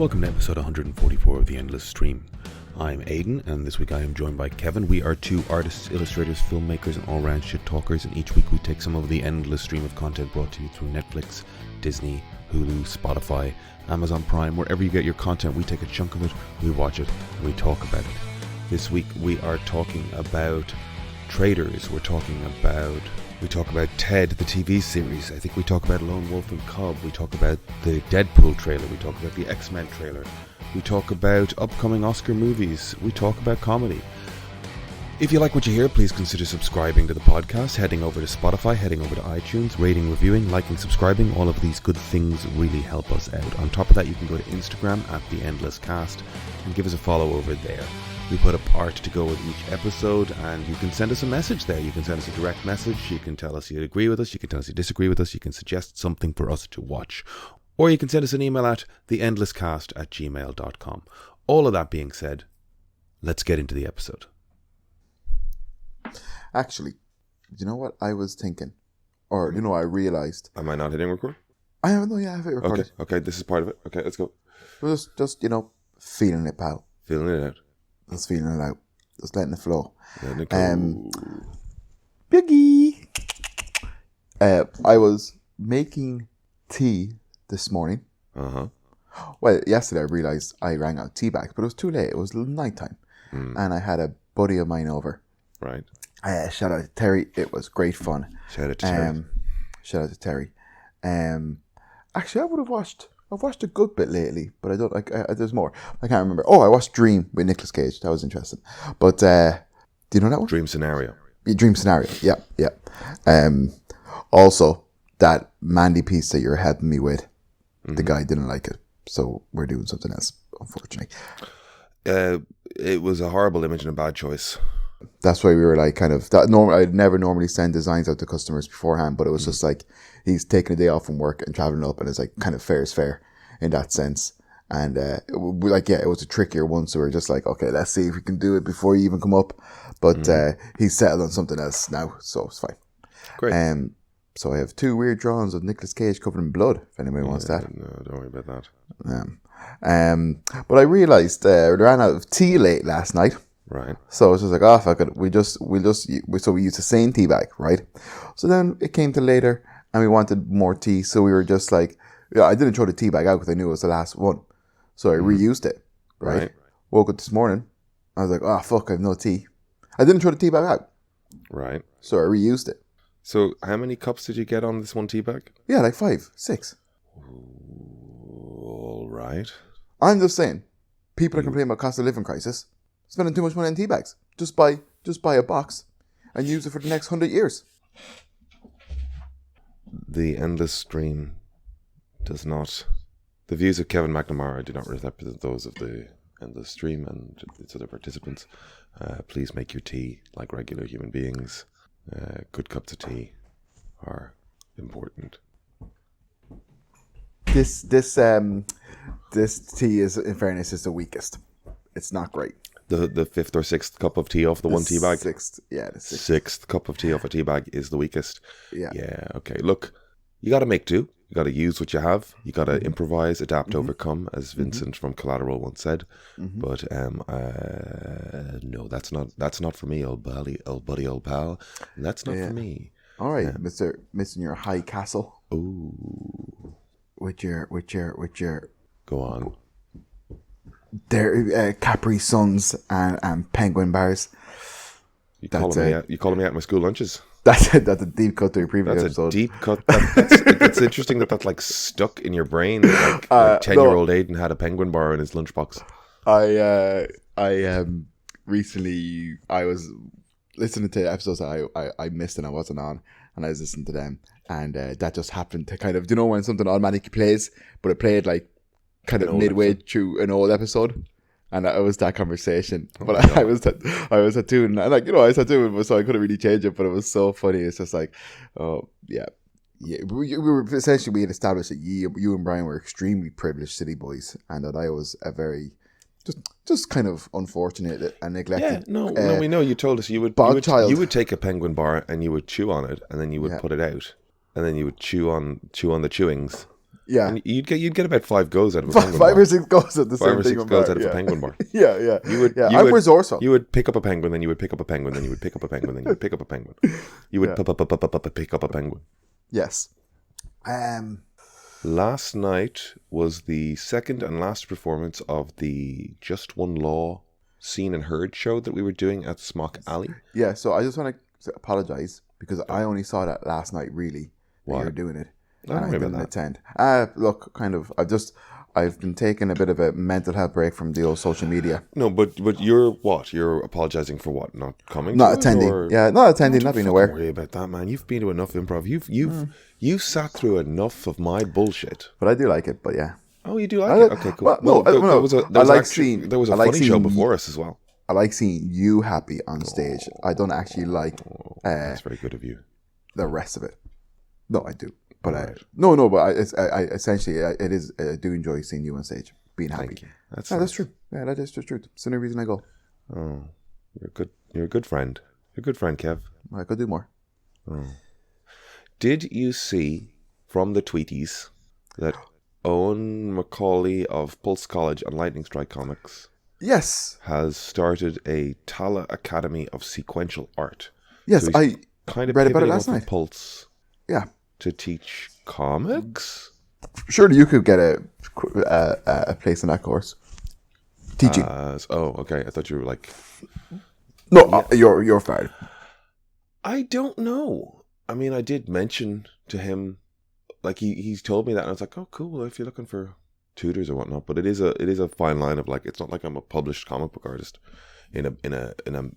Welcome to episode 144 of The Endless Stream. I'm Aidan, and this week I am joined by Kevin. We are two artists, illustrators, filmmakers, and all-round shit talkers, and each week we take some of the endless stream of content brought to you through Netflix, Disney, Hulu, Spotify, Amazon Prime. Wherever you get your content, we take a chunk of it, we watch it, and we talk about it. This week we are talking about traders. We talk about Ted, the TV series. I think we talk about Lone Wolf and Cub. We talk about the Deadpool trailer. We talk about the X-Men trailer. We talk about upcoming Oscar movies. We talk about comedy. If you like what you hear, please consider subscribing to the podcast, heading over to Spotify, heading over to iTunes, rating, reviewing, liking, subscribing. All of these good things really help us out. On top of that, you can go to Instagram at The Endless Cast and give us a follow over there. We put up art to go with each episode, and you can send us a message there. You can send us a direct message. You can tell us you agree with us. You can tell us you disagree with us. You can suggest something for us to watch. Or you can send us an email at theendlesscast@gmail.com. All of that being said, let's get into the episode. Actually, you know what I was thinking? Or, I realised. Am I not hitting record? I don't know, yeah, I have it recorded. Okay, this is part of it. Okay, let's go. Just feeling it, pal. Feeling it out. Just feeling it out. Just letting it flow. Letting it go. Biggie! I was making tea this morning. Uh-huh. Well, yesterday I realised I rang out teabags, but it was too late. It was night time. And I had a buddy of mine over. Right. Shout out to Terry. It was great fun. Shout out to Terry. Shout out to Terry. Actually, I've watched a good bit lately, but I don't like. There's more. I can't remember. Oh, I watched Dream with Nicolas Cage. That was interesting. But do you know that one? Dream Scenario. Dream Scenario. Yeah. Also, that Mandy piece that you're helping me with, the guy didn't like it, so we're doing something else. Unfortunately, it was a horrible image and a bad choice. That's why we were like kind of that. I'd never normally send designs out to customers beforehand, but it was just like he's taking a day off from work and traveling up, and it's like kind of fair is fair in that sense. And it was a trickier one, so we are just like, okay, let's see if we can do it before you even come up. But he's settled on something else now, so it's fine. Great. So I have two weird drawings of Nicolas Cage covered in blood. If anybody wants that, no, don't worry about that. But I realised I ran out of tea late last night. Right. So I was just like, oh, fuck it. We used the same tea bag, right? So then it came to later, and we wanted more tea, so we were just like, I didn't throw the tea bag out because I knew it was the last one, so I reused it. Right. Woke up this morning, I was like, oh fuck, I have no tea. I didn't throw the tea bag out. Right. So I reused it. So how many cups did you get on this one tea bag? Yeah, like 5, 6. All right. I'm just saying, people are complaining about cost of living crisis. Spending too much money on tea bags. Just buy a box and use it for the next 100 years. The Endless Stream does not. The views of Kevin McNamara do not represent those of the Endless Stream and its other participants. Please make your tea like regular human beings. Good cups of tea are important. This tea is, in fairness, is the weakest. It's not great. The fifth or sixth cup of tea off the one tea bag? The sixth cup of tea off a tea bag is the weakest. Yeah. Yeah, okay. Look, you got to make do. You got to use what you have. You got to improvise, adapt, overcome, as Vincent from Collateral once said. But no, that's not for me, old buddy, old pal. That's not for me. All right, Mr. Your High Castle. Ooh. With your. Go on. There, Capri Suns and Penguin bars. You calling me out my school lunches? That's a deep cut to your previous episode. That's a deep cut. It's interesting that like stuck in your brain. Like 10-year-old Aidan had a Penguin bar in his lunchbox. I recently I was listening to episodes that I missed and I wasn't on, and I was listening to them, and that just happened to kind of, when something automatically plays, but it played like kind of midway through an old episode, and it was that conversation. But I was tattooing, and I was tattooing, so I couldn't really change it. But it was so funny. It's just like, oh yeah. We were essentially, we had established that you and Brian were extremely privileged city boys, and that I was a very just kind of unfortunate and neglected. Yeah, no, we know. You told us you would take a Penguin bar and you would chew on it, and then you would put it out, and then you would chew on the chewings. Yeah. And you'd get about 5 goes out of a penguin Five bar. or 6 goes at the same 5 or thing. 6 goes out of yeah. a penguin bar. Yeah. I'm would resourceful. you would pick up a penguin, then you would pick up a penguin, then you would pick up a penguin, then you would pick up a penguin. You would pick up a penguin. Yes. Last night was the second and last performance of the Just One Law Seen and Heard show that we were doing at Smock Alley. Yeah, so I just want to apologize because I only saw that last night, really. That you were doing it. I don't And I didn't attend. Look, kind of, I've been taking a bit of a mental health break from the old social media. No, but you're what? You're apologizing for what? Not coming? Not to attending. Or... Yeah, not attending, not being aware. Don't worry about that, man. You've been to enough improv. You've sat through enough of my bullshit. But I do like it, but yeah. Oh, you do like it? Okay, cool. Well, there was a funny show seeing before us as well. I like seeing you happy on stage. I don't actually like That's very good of you. the rest of it. No, I do. But I essentially it is. I do enjoy seeing you on stage, being happy. Thank you. That's true. Yeah, that is the truth. It's the only reason I go. Oh, you're a good friend. You're a good friend, Kev. I could do more. Oh. Did you see from the tweeties that Owen Macaulay of Pulse College and Lightning Strike Comics Yes. has started a Tala Academy of Sequential Art? Yes, So I kind of read about it pivoting last off of night. Pulse Yeah. to teach comics. Surely you could get a place in that course. Teaching. Okay. I thought you were like... No, you're fired. I don't know. I mean, I did mention to him, like he's told me that, and I was like, oh, cool. If you're looking for tutors or whatnot, but it is a fine line of like, it's not like I'm a published comic book artist in a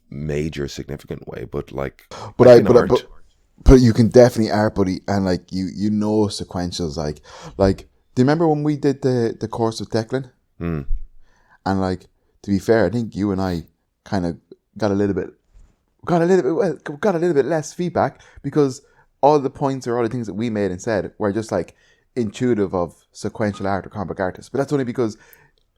major significant way, but like, but you can definitely art, buddy, and like you know sequentials, like do you remember when we did the course with Declan? Mm. And like, to be fair, I think you and I kind of got a little bit less feedback because all the points or all the things that we made and said were just like intuitive of sequential art or comic book artists. But that's only because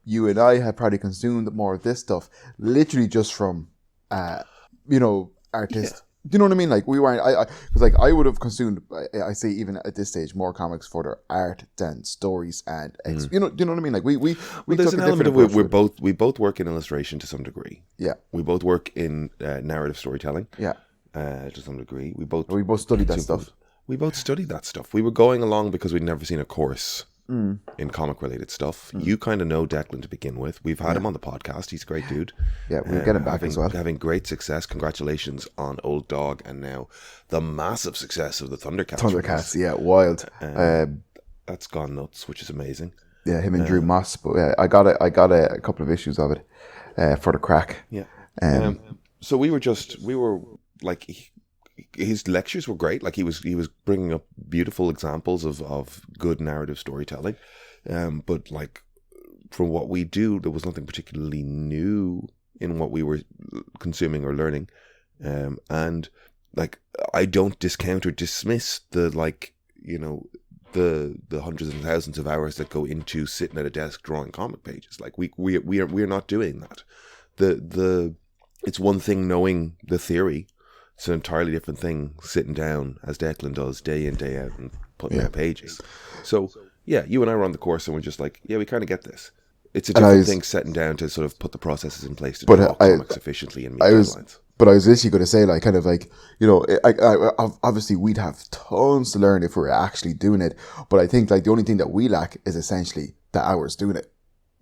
you and I had probably consumed more of this stuff literally just from artists. Yeah. Do you know what I mean? Like we weren't. Because like I would have consumed. I say even at this stage more comics for their art than stories and do you know what I mean? Like we there's an element of we both work in illustration to some degree. Yeah, we both work in narrative storytelling. Yeah, to some degree. We both studied that stuff. We both studied that stuff. We were going along because we'd never seen a course in comic related stuff. You kind of know Declan to begin with. We've had him on the podcast. He's a great dude. Yeah, we'll get him back as well. Having great success. Congratulations on Old Dog and now the massive success of the Thundercats. Thundercats, yeah, wild. That's gone nuts, which is amazing. Yeah, him and Drew Moss. But yeah, I got a couple of issues of it for the crack. Yeah. So we were like. His lectures were great. Like he was bringing up beautiful examples of good narrative storytelling. But like from what we do, there was nothing particularly new in what we were consuming or learning. And like I don't discount or dismiss the like the hundreds and thousands of hours that go into sitting at a desk drawing comic pages. Like we are not doing that. It's one thing knowing the theory. It's an entirely different thing sitting down, as Declan does, day in, day out, and putting out pages. So, yeah, you and I were on the course, and we're just like, yeah, we kind of get this. It's a different thing sitting down to sort of put the processes in place to draw comics efficiently and meet deadlines. But I was literally going to say, like, kind of like, obviously we'd have tons to learn if we were actually doing it. But I think, like, the only thing that we lack is essentially the hours doing it.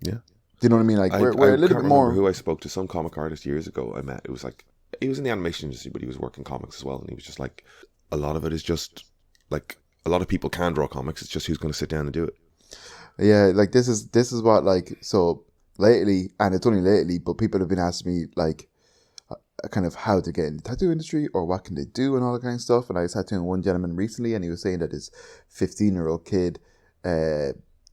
Yeah. Do you know what I mean? Like, we're a little bit more... who I spoke to, some comic artist years ago I met, it was like, he was in the animation industry, but he was working comics as well. And he was just like, a lot of it is just like, a lot of people can draw comics. It's just who's going to sit down and do it. Yeah, like this is what, like, so lately, and it's only lately, but people have been asking me like kind of how to get in the tattoo industry or what can they do and all that kind of stuff. And I was tattooing one gentleman recently, and he was saying that his 15-year-old kid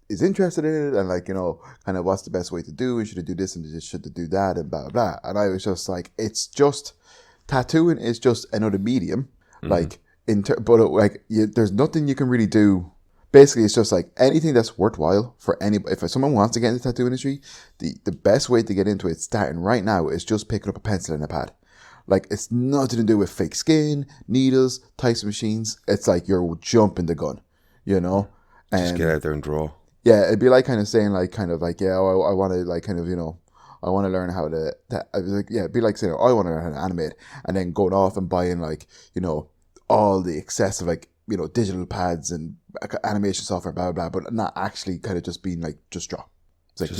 is interested in it, and like, kind of what's the best way to do, and should I do this and should I do that, and blah blah blah. And I was just like, it's just tattooing is just another medium, like there's nothing you can really do. Basically, it's just like anything that's worthwhile for anybody. If someone wants to get into the tattoo industry, the best way to get into it, starting right now, is just picking up a pencil and a pad. Like, it's nothing to do with fake skin, needles, types of machines. It's like you're jumping the gun, Just get out there and draw. Yeah, it'd be like kind of saying like kind of like, yeah, I want to like kind of, I want to learn how to, I was like, yeah, it'd be like saying, I want to learn how to animate, and then going off and buying like, all the excessive like, digital pads and animation software, blah, blah, blah, but not actually kind of just being like, just draw. It's like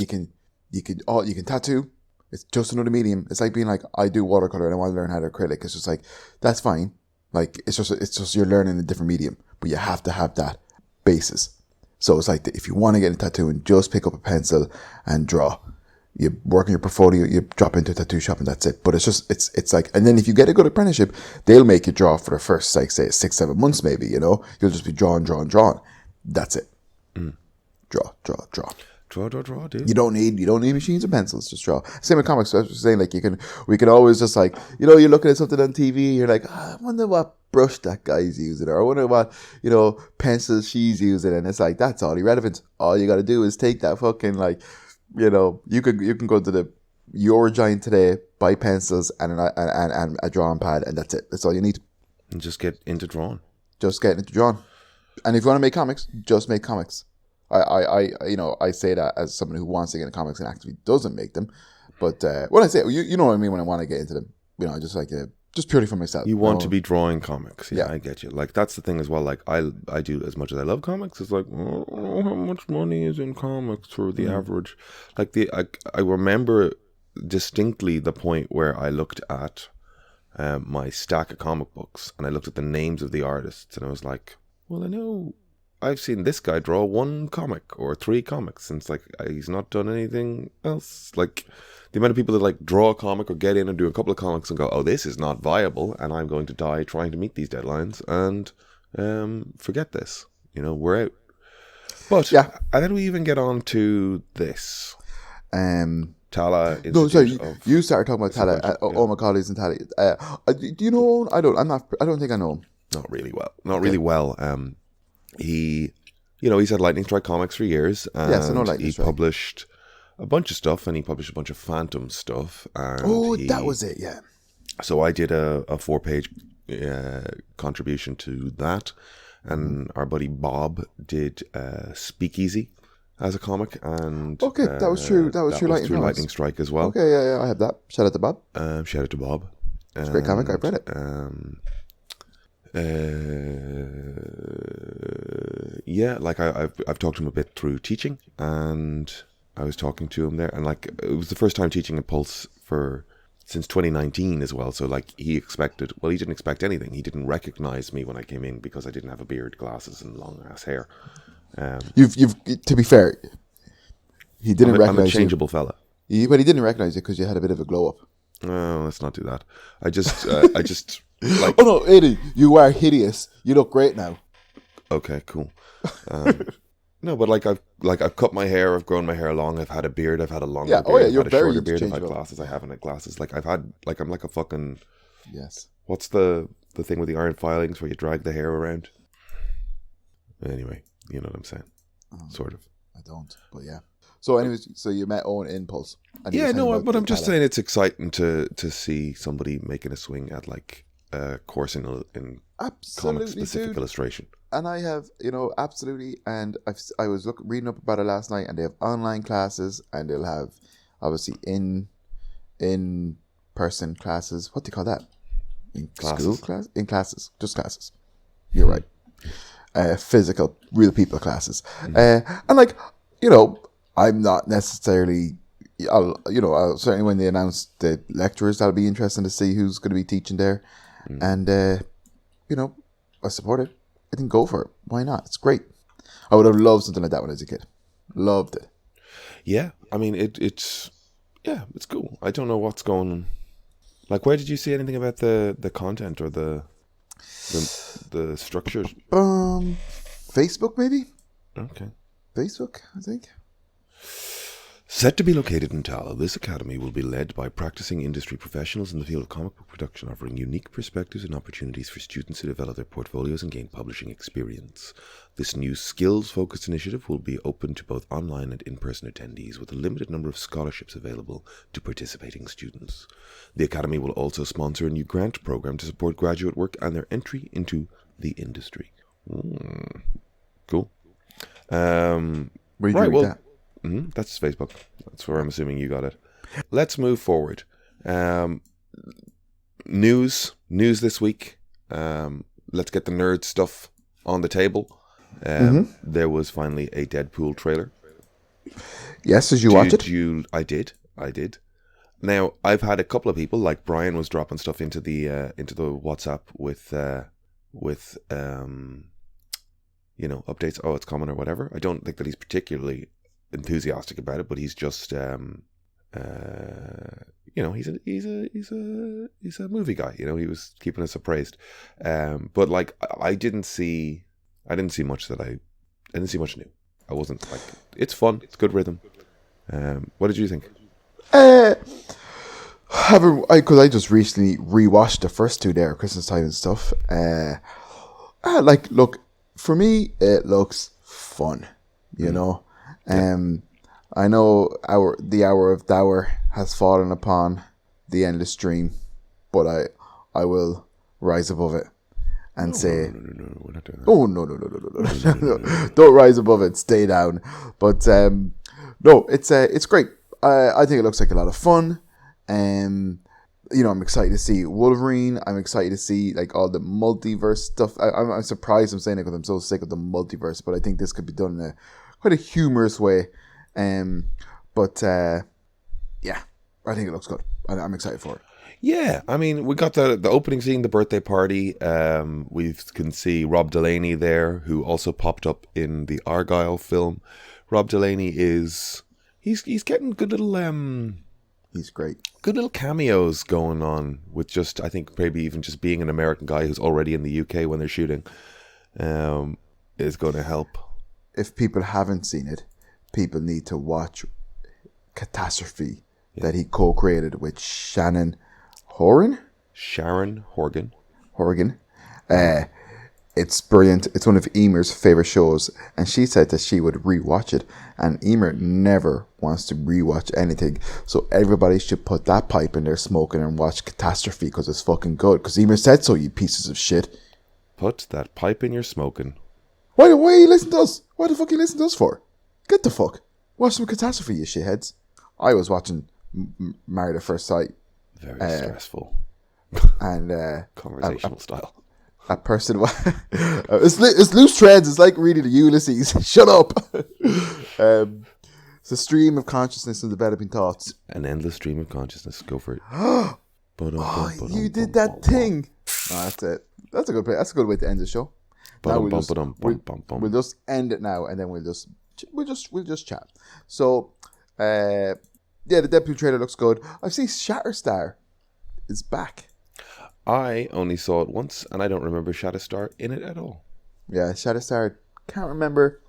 you can tattoo. It's just another medium. It's like being like, I do watercolor and I want to learn how to acrylic. It's just like, that's fine. Like, it's just you're learning a different medium, but you have to have that basis. So it's like, if you want to get a tattoo and just pick up a pencil and draw, you work on your portfolio, you drop into a tattoo shop and that's it. But it's like, and then if you get a good apprenticeship, they'll make you draw for the first, like, say 6-7 months, maybe, you'll just be drawing. That's it. Draw. Draw, dude. You don't need machines or pencils, just draw. Same with comics. So I was just saying, like, we can always just like, you're looking at something on TV, you're like, I wonder what brush that guy's using, or I wonder what, pencil she's using, and it's like, that's all irrelevant. All you got to do is take that fucking, like, you can go to your giant today, buy pencils and a drawing pad, and that's it. That's all you need. And just get into drawing. Just get into drawing. And if you want to make comics, just make comics. I say that as someone who wants to get into comics and actually doesn't make them. But when I say, you know what I mean when I want to get into them, just like just purely for myself. You want to be drawing comics. Yeah, I get you. Like, that's the thing as well. Like, I do, as much as I love comics, it's like, oh, how much money is in comics for the average? Like, I remember distinctly the point where I looked at my stack of comic books and I looked at the names of the artists and I was like, well, I know I've seen this guy draw 1 comic or 3 comics, and it's like, he's not done anything else. Like, the amount of people that like draw a comic or get in and do a couple of comics and go, oh, this is not viable, and I'm going to die trying to meet these deadlines, and forget this. We're out. But yeah, how did we even get on to this? Tala. No, sorry. You started talking about Tala. All my colleagues in Tala. Do you know? I don't think I know him. Not really well. Not really well. He, he's had Lightning Strike Comics for years, and yes, I know Lightning Strike. He published a bunch of stuff, and he published a bunch of Phantom stuff. And that was it, yeah. So I did a 4-page contribution to that, and our buddy Bob did Speakeasy as a comic, and okay, that was true. That was true. Lightning Strike as well. Okay, yeah, I have that. Shout out to Bob. Shout out to Bob. It's a great comic. I've read it. Yeah, like I've talked to him a bit through teaching, and I was talking to him there, and like, it was the first time teaching at Pulse since 2019 as well. So like, he didn't expect anything. He didn't recognize me when I came in because I didn't have a beard, glasses, and long ass hair. You've to be fair, he didn't recognize you. I'm a changeable fella. But he didn't recognize you because you had a bit of a glow up. No, let's not do that. I just like. Oh no, Eddie, you are hideous. You look great now. Okay, cool. No, but I've cut my hair. I've grown my hair long. I've had a beard. I've had a longer beard. I've you're had a very shorter beard. I've had interchangeable. glasses. I haven't had glasses. Like, I've had, like, I'm like a fucking. Yes. What's the thing with the iron filings where you drag the hair around? Anyway, you know what I'm saying. Sort of. I don't, but yeah. So anyways, so you met Owen in Pulse. Yeah, no, but I'm just saying it's exciting to see somebody making a swing at like a course in comic specific illustration. And I have, absolutely. And I was reading up about it last night, and they have online classes, and they'll have obviously in person classes. What do you call that? In classes? In classes, just classes. You're right. Physical, real people classes. And like, I'm not necessarily. I'll certainly when they announce the lecturers, that'll be interesting to see who's going to be teaching there, and I support it. I think go for it. Why not? It's great. I would have loved something like that when I was a kid. Loved it. Yeah, I mean it's cool. I don't know what's going on. Like, where did you see anything about the content or the structures? Facebook maybe. Okay. Facebook, I think. Set to be located in Tala, this academy will be led by practicing industry professionals in the field of comic book production, offering unique perspectives and opportunities for students to develop their portfolios and gain publishing experience. This new skills-focused initiative will be open to both online and in-person attendees, with a limited number of scholarships available to participating students. The academy will also sponsor a new grant program to support graduate work and their entry into the industry. Cool. Where did you Right, read well, that? that's Facebook. That's where I'm assuming you got it. Let's move forward. News this week. Let's get the nerd stuff on the table. There was finally a Deadpool trailer. Yes, did you watch it? I did. Now, I've had a couple of people, like Brian was dropping stuff into the WhatsApp with updates. Oh, it's coming or whatever. I don't think that he's particularly enthusiastic about it, but he's just he's a movie guy. He was keeping us appraised. But like I didn't see much new. I wasn't like, it's fun, it's good rhythm. What did you think? Because I just recently rewatched the first two there, Christmas time and stuff. Look, for me, it looks fun. I know the hour of dour has fallen upon the endless stream, but I will rise above it and say, no, we're not doing that. oh no, don't rise above it, stay down. But no, it's great. I think it looks like a lot of fun. I'm excited to see Wolverine. I'm excited to see like all the multiverse stuff. I'm surprised I'm saying it because I'm so sick of the multiverse, but I think this could be done in quite a humorous way. Yeah, I think it looks good. I'm excited for it. Yeah, I mean, we got the opening scene, the birthday party. We can see Rob Delaney there, who also popped up in the Argyle film. Rob Delaney he's getting good little He's great. Good little cameos going on with just, I think maybe even just being an American guy who's already in the UK when they're shooting, is going to help. If people haven't seen it, people need to watch Catastrophe that he co-created with Sharon Horgan. It's brilliant. It's one of Emer's favorite shows, and she said that she would rewatch it. And Emer never wants to rewatch anything, so everybody should put that pipe in their smoking and watch Catastrophe because it's fucking good. Because Emer said so, you pieces of shit. Put that pipe in your smoking. Why are you listening to us? Why the fuck are you listening to us for? Get the fuck. Watch some Catastrophe, you shitheads. I was watching Married at First Sight. Very stressful. And conversational style. A person, it's loose threads. It's like reading the Ulysses. Shut up. It's a stream of consciousness and developing thoughts. An endless stream of consciousness. Go for it. You did that thing. Oh, that's it. That's a good play. That's a good way to end the show. We'll just end it now, and then we'll just chat. So, the Deadpool trailer looks good. I've seen Shatterstar is back. I only saw it once, and I don't remember Shatterstar in it at all. Yeah, Shatterstar, can't remember.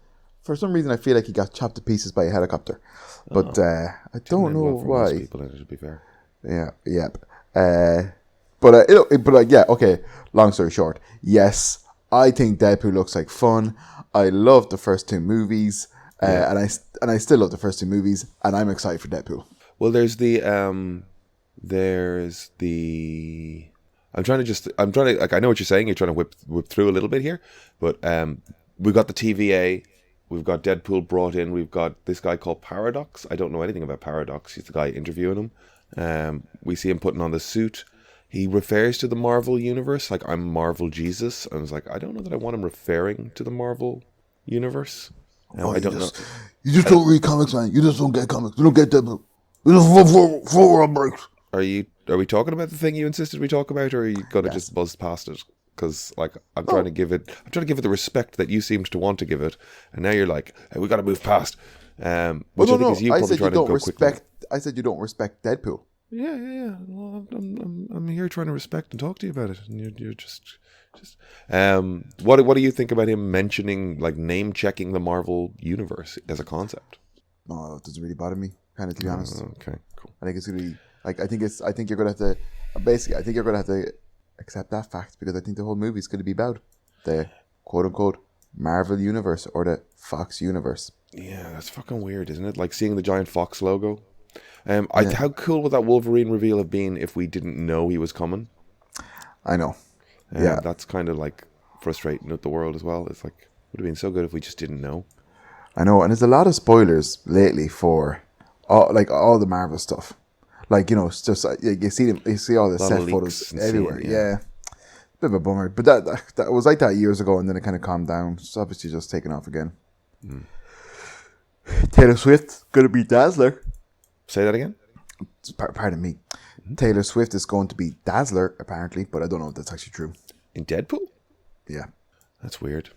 For some reason, I feel like he got chopped to pieces by a helicopter. But I don't know why. Most people in it, to be fair. Yeah. Okay. Long story short, yes, I think Deadpool looks like fun. I love the first two movies, and I still love the first two movies, and I'm excited for Deadpool. Well, there's the I'm trying to like, I know what you're saying. You're trying to whip through a little bit here, but we've got the TVA, we've got Deadpool brought in, we've got this guy called Paradox. I don't know anything about Paradox. He's the guy interviewing him. We see him putting on the suit. He refers to the Marvel universe like, I'm Marvel Jesus. I was like, I don't know that I want him referring to the Marvel universe. I don't know. You just don't read comics, man. You just don't get comics. You don't get Deadpool. You just forward breaks. Are we talking about the thing you insisted we talk about, or are you gonna just buzz past it? Because like I'm trying to give it the respect that you seemed to want to give it, and now you're like, hey, we got to move past. Which I think is you probably trying to go quickly. I said you don't respect Deadpool. Yeah. Well, I'm here trying to respect and talk to you about it, and you're just. What do you think about him mentioning, like, name checking the Marvel universe as a concept? No, it doesn't really bother me, kind of, to be honest. Okay, cool. I think it's gonna be like I think you're gonna have to I think you're gonna have to accept that fact, because I think the whole movie is gonna be about the quote unquote Marvel universe or the Fox universe. Yeah, that's fucking weird, isn't it? Like seeing the giant Fox logo. How cool would that Wolverine reveal have been if we didn't know he was coming? I know. That's kind of like frustrating with the world as well. It's like, would have been so good if we just didn't know. I know, and there's a lot of spoilers lately for all the Marvel stuff. Like, it's just you see all the A lot set of leaks photos and everywhere. seeing, Yeah. Bit of a bummer, but that was like that years ago, and then it kind of calmed down. It's obviously just taking off again. Taylor Swift gonna be Dazzler. Say that again? Pardon me. Taylor Swift is going to be Dazzler apparently, but I don't know if that's actually true. In Deadpool? Yeah, That's weird.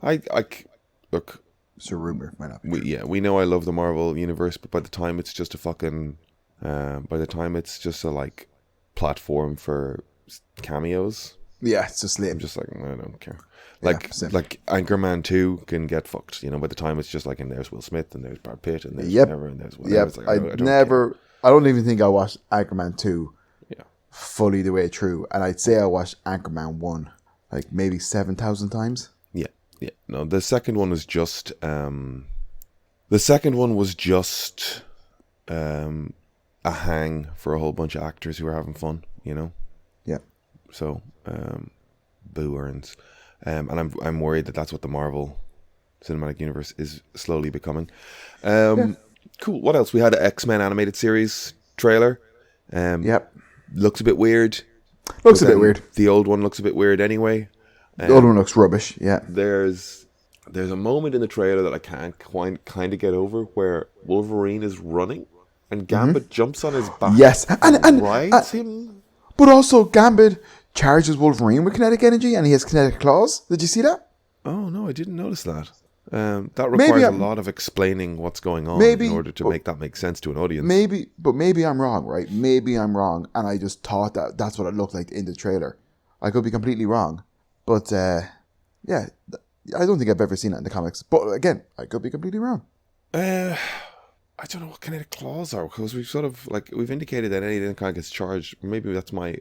Look, it's a rumor. Might not be true. we know I love the Marvel universe, but by the time it's just a fucking, by the time it's just a like platform for cameos, Yeah, it's just lame. I'm just like, I don't care. Same. Like Anchorman 2 can get fucked. By the time it's just like, and there's Will Smith and there's Brad Pitt and there's whatever and there's whatever. Yep. It's like, I don't never. care. I don't even think I watched Anchorman 2 Yeah. fully the way through, and I'd say I watched Anchorman 1 like maybe 7,000 times. Yeah. No, the second one was just a hang for a whole bunch of actors who were having fun. Yeah. So boo earns, and I'm worried that that's what the Marvel Cinematic Universe is slowly becoming. Cool. What else? We had an X-Men animated series trailer. Yep. Looks a bit weird. Looks a bit weird. The old one looks a bit weird anyway. The other one looks rubbish. Yeah. There's a moment in the trailer that I can't kind of get over where Wolverine is running and Gambit jumps on his back. Yes, and rides him. But also Gambit charges Wolverine with kinetic energy, and he has kinetic claws. Did you see that? Oh no, I didn't notice that. That requires a lot of explaining what's going on in order to make that make sense to an audience. Maybe I'm wrong, right? Maybe I'm wrong, and I just thought that's what it looked like in the trailer. I could be completely wrong, but yeah, I don't think I've ever seen it in the comics. But again, I could be completely wrong. I don't know what kinetic claws are, because we've sort of we've indicated that anything kind of gets charged. Maybe that's my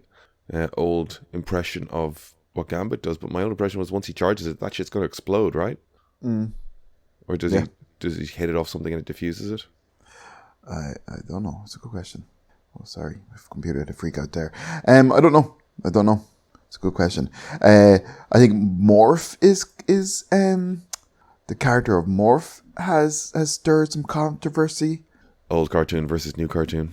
old impression of what Gambit does, but my old impression was once he charges it, that shit's going to explode, right? Or does he hit it off something and it diffuses it? I don't know. It's a good question. Oh, sorry, my computer had a freak out there. I don't know. It's a good question. I think Morph is the character of Morph has stirred some controversy. Old cartoon versus new cartoon.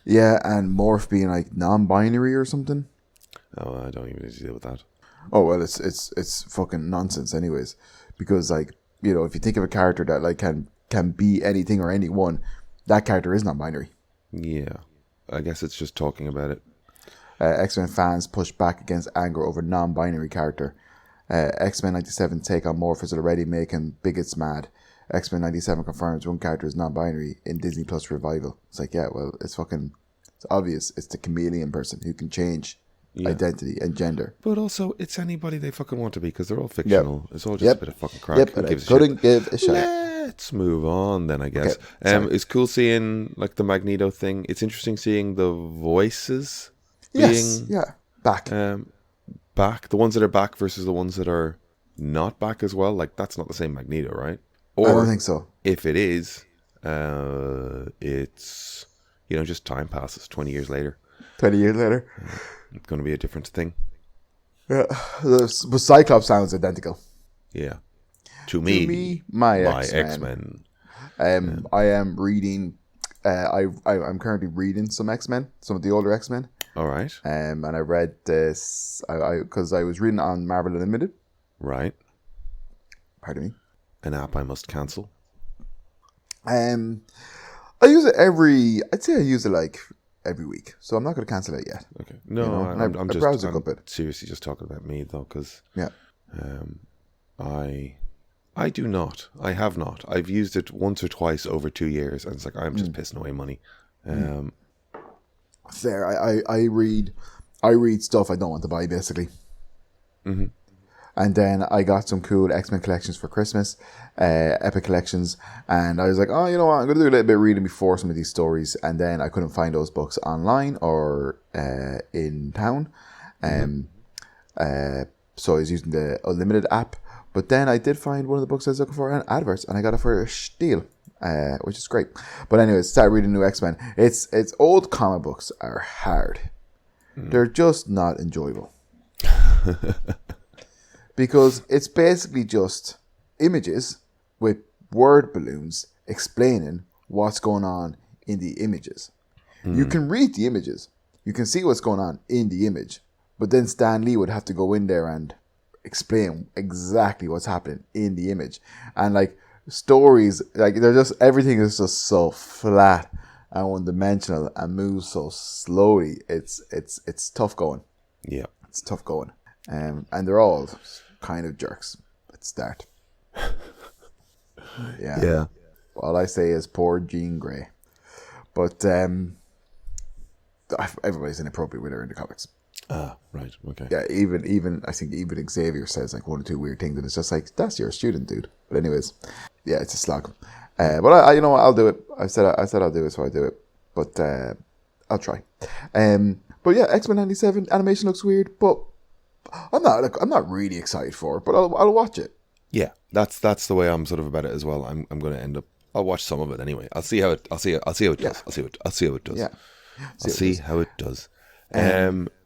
Yeah, and Morph being like non-binary or something. Oh, I don't even need to deal with that. Oh well, it's fucking nonsense, anyways. Because if you think of a character that can be anything or anyone, that character is non-binary. Yeah, I guess it's just talking about it. X-Men fans push back against anger over non-binary character. X-Men 97 take on Morph is already making bigots mad. X-Men 97 confirms one character is non-binary in Disney Plus revival. It's like, yeah, well, it's obvious. It's the chameleon person who can change identity and gender. But also, it's anybody they fucking want to be, because they're all fictional. It's all just a bit of fucking crap. Yep, couldn't give a shit. Let's move on then, I guess. Okay, it's cool seeing the Magneto thing. It's interesting seeing the voices being back. Back. The ones that are back versus the ones that are not back as well. That's not the same Magneto, right? Or, I don't think so. If it is, it's, just time passes 20 years later. 20 years later. It's going to be a different thing. Yeah. But Cyclops sounds identical. Yeah. To me, my X-Men. I am reading, I'm currently reading some X-Men, some of the older X-Men. All right. And I read this, because I was reading on Marvel Unlimited. Right. Pardon me. An app I must cancel. I use it I'd say I use it every week. So I'm not going to cancel it yet. Okay. No, I'm seriously just talking about me though, because I do not. I have not. I've used it once or twice over 2 years, and it's I'm just pissing away money. Fair. I read stuff I don't want to buy, basically. Mm-hmm. And then I got some cool X-Men collections for Christmas, Epic collections, and I was like, oh, you know what, I'm going to do a little bit of reading before some of these stories, and then I couldn't find those books online or in town, so I was using the Unlimited app, but then I did find one of the books I was looking for in adverts, and I got it for a steal, which is great. But anyways, start reading new X-Men. It's old comic books are hard. They're just not enjoyable. Because it's basically just images with word balloons explaining what's going on in the images. You can read the images. You can see what's going on in the image. But then Stan Lee would have to go in there and explain exactly what's happening in the image. And like stories, like they're just, everything is just so flat and one-dimensional and moves so slowly. It's tough going. Yeah. It's tough going. And they're all kind of jerks at the start. Yeah. All I say is poor Jean Grey. But everybody's inappropriate with her in the comics. Ah, right. Okay. Yeah, even I think even Xavier says like one or two weird things, and it's just like, that's your student, dude. But anyways, yeah, it's a slog. But I you know what, I'll do it. I said I'll do it, so I do it. But I'll try. But yeah, X-Men '97 animation looks weird, but I'm not really excited for it. But I'll watch it. Yeah, that's the way I'm sort of about it as well. I'm going to end up. I'll watch some of it anyway. I'll see how it does. Yeah. I'll see how it does. Yeah. I'll see how it does.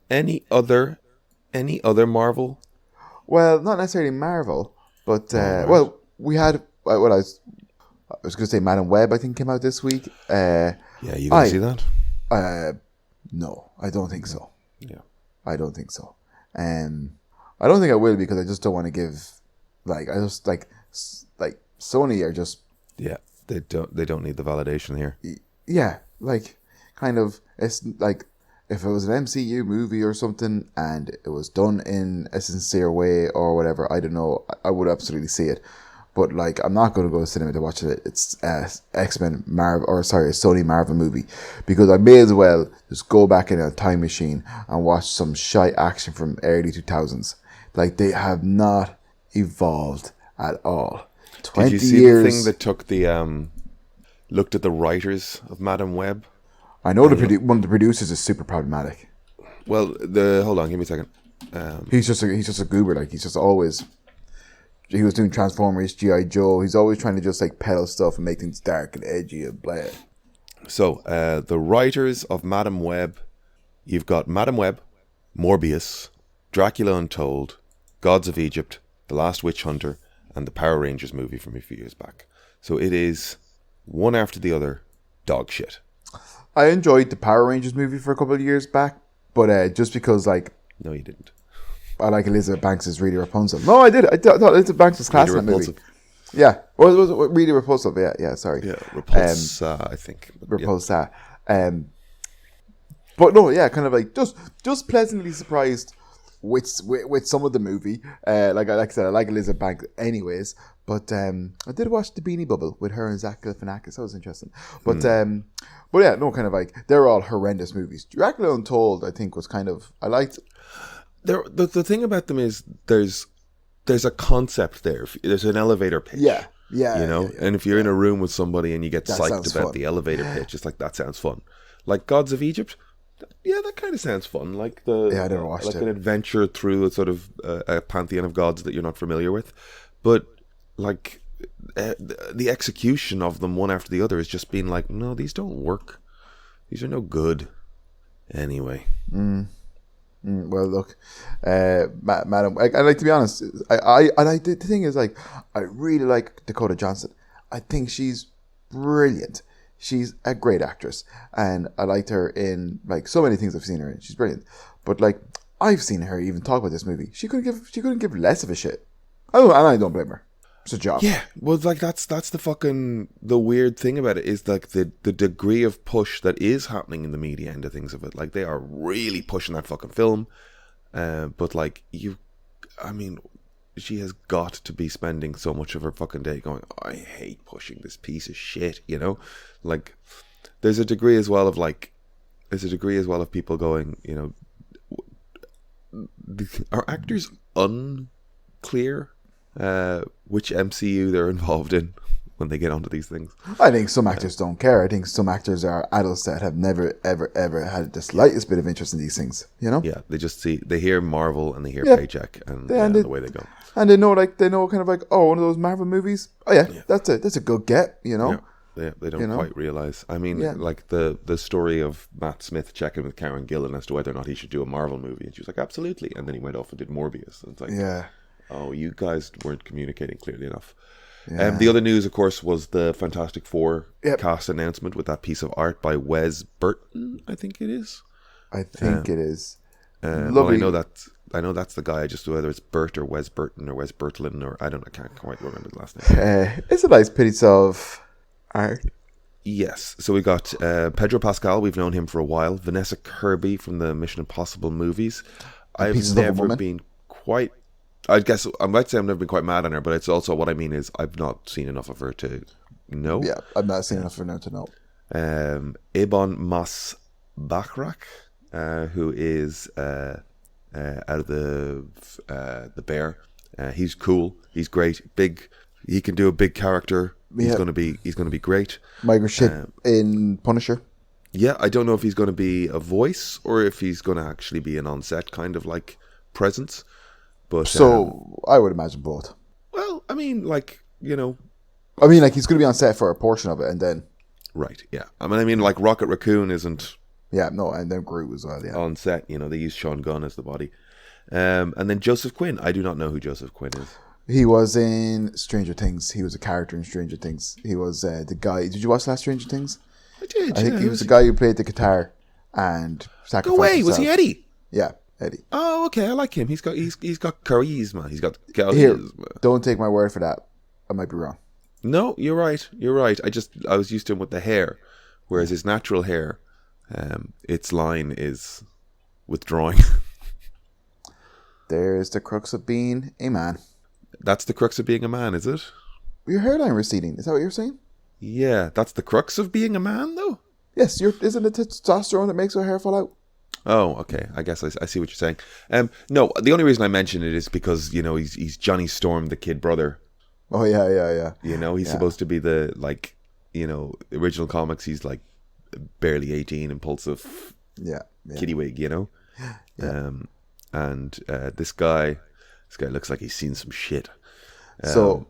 Any other Marvel? Well, not necessarily Marvel, but right. well, we had what I was going to say. Madam Web, I think, came out this week. Yeah, you going to see that? No, I don't think so. Yeah, I don't think so. I don't think I will, because I just don't want to give. Like, I just like Sony are just. Yeah, they don't need the validation here. Yeah, like kind of, it's like if it was an MCU movie or something and it was done in a sincere way or whatever, I don't know, I would absolutely see it. But like, I'm not going to go to cinema to watch it. It's X-Men Marvel, or sorry, a Sony Marvel movie, because I may as well just go back in a time machine and watch some shite action from early 2000s. Like, they have not evolved at all. 20 Did you see years. the thing that took the looked at the writers of Madam Web? I know one of the producers is super problematic. Well, hold on, give me a second. He's just a goober. Like, he's just always. He was doing Transformers, G.I. Joe. He's always trying to just like peddle stuff and make things dark and edgy and blah. So the writers of Madam Web, you've got Madam Web, Morbius, Dracula Untold, Gods of Egypt, The Last Witch Hunter, and the Power Rangers movie from a few years back. So it is one after the other dog shit. I enjoyed the Power Rangers movie for a couple of years back, but just because, like... No, you didn't. I like Elizabeth Banks as Rita Rapunzel. No, I did. I thought Elizabeth Banks was class in that movie. Yeah. Well, it was Rita Repulsa. Yeah, sorry. Yeah, Repulsa, I think. Repulsa. Yeah. But no, yeah, kind of like just pleasantly surprised with some of the movie. Like I said, I like Elizabeth Banks anyways. But I did watch The Beanie Bubble with her and Zach Galifianakis. That was interesting. But yeah, no, kind of like, they're all horrendous movies. Dracula Untold, I think, was kind of, I liked. The thing about them is there's a concept there. There's an elevator pitch. Yeah. You know, and if you're in a room with somebody and you get That psyched sounds about fun. the elevator pitch, it's like, that sounds fun. Like Gods of Egypt, yeah, that kind of sounds fun. Like I never watched it. an adventure through a sort of a pantheon of gods that you're not familiar with, but like the execution of them one after the other has just been like, no, these don't work. These are no good. Anyway. Well, look, Madam, I like, to be honest, I like, the thing is, like, I really like Dakota Johnson. I think she's brilliant. She's a great actress, and I liked her in like so many things I've seen her in. She's brilliant, but like, I've seen her even talk about this movie. She couldn't give less of a shit. Oh, and I don't blame her. It's a job. Yeah, well, like that's the weird thing about it is like the degree of push that is happening in the media end of things of it. Like, they are really pushing that fucking film, but like she has got to be spending so much of her fucking day going, I hate pushing this piece of shit, you know? Like, there's a degree as well of people going, you know, are actors unclear which MCU they're involved in when they get onto these things? I think some actors don't care. I think some actors are adults that have never, ever had the slightest bit of interest in these things, you know? Yeah, they hear Marvel and they hear Paycheck and the way they go. And they know kind of like, oh, one of those Marvel movies? Oh yeah. That's a good get, you know? Yeah, they don't quite realize. I mean, like the story of Matt Smith checking with Karen Gillan as to whether or not he should do a Marvel movie. And she was like, absolutely. And then he went off and did Morbius. And it's like, oh, you guys weren't communicating clearly enough. Yeah. The other news, of course, was the Fantastic Four Yep. cast announcement with that piece of art by Wes Burton, I think it is. I think it is. Well, Lovely. I know that's the guy. I just whether it's Bert or Wes Burton or Wes Bertlin or I can't quite remember the last name. It's a nice piece of art. Yes, so we got Pedro Pascal. We've known him for a while. Vanessa Kirby from the Mission Impossible movies. I've never been quite. I guess I might say I've never been quite mad on her, but it's also what I mean is I've not seen enough of her to know. Yeah, I've not seen enough for now to know. Ebon Mas Bachrach, who is out of the Bear. He's cool. He's great. Big. He can do a big character. He's gonna be great. Migrant Ship in Punisher. Yeah, I don't know if he's going to be a voice or if he's going to actually be an on-set kind of like presence. But so I would imagine both. Well, I mean, like, you know, I mean, like he's going to be on set for a portion of it, and then right, yeah. I mean, like Rocket Raccoon isn't. Yeah, no, and then Groot as well. Yeah, on set, you know, they use Sean Gunn as the body, and then Joseph Quinn. I do not know who Joseph Quinn is. He was in Stranger Things. He was a character in Stranger Things. He was the guy. Did you watch the last Stranger Things? I did. I think he was the guy who played the guitar and sacrificed Go away. himself. Was he Eddie? Yeah, Eddie. Oh, okay. I like him. He's got charisma. He's got Here, charisma. don't take my word for that. I might be wrong. No, you're right. You're right. I was used to him with the hair, whereas his natural hair, its line is withdrawing. There's the crux of being a man. That's the crux of being a man, is it? Your hairline receding. Is that what you're saying? Yeah, that's the crux of being a man, though. Yes, isn't it testosterone that makes your hair fall out? Oh, okay. I guess I see what you're saying. No, the only reason I mention it is because, you know, he's Johnny Storm, the kid brother. Oh, yeah. You know, he's supposed to be the, like, you know, original comics, he's like barely 18, impulsive kiddywig, you know? Yeah. And this guy looks like he's seen some shit. So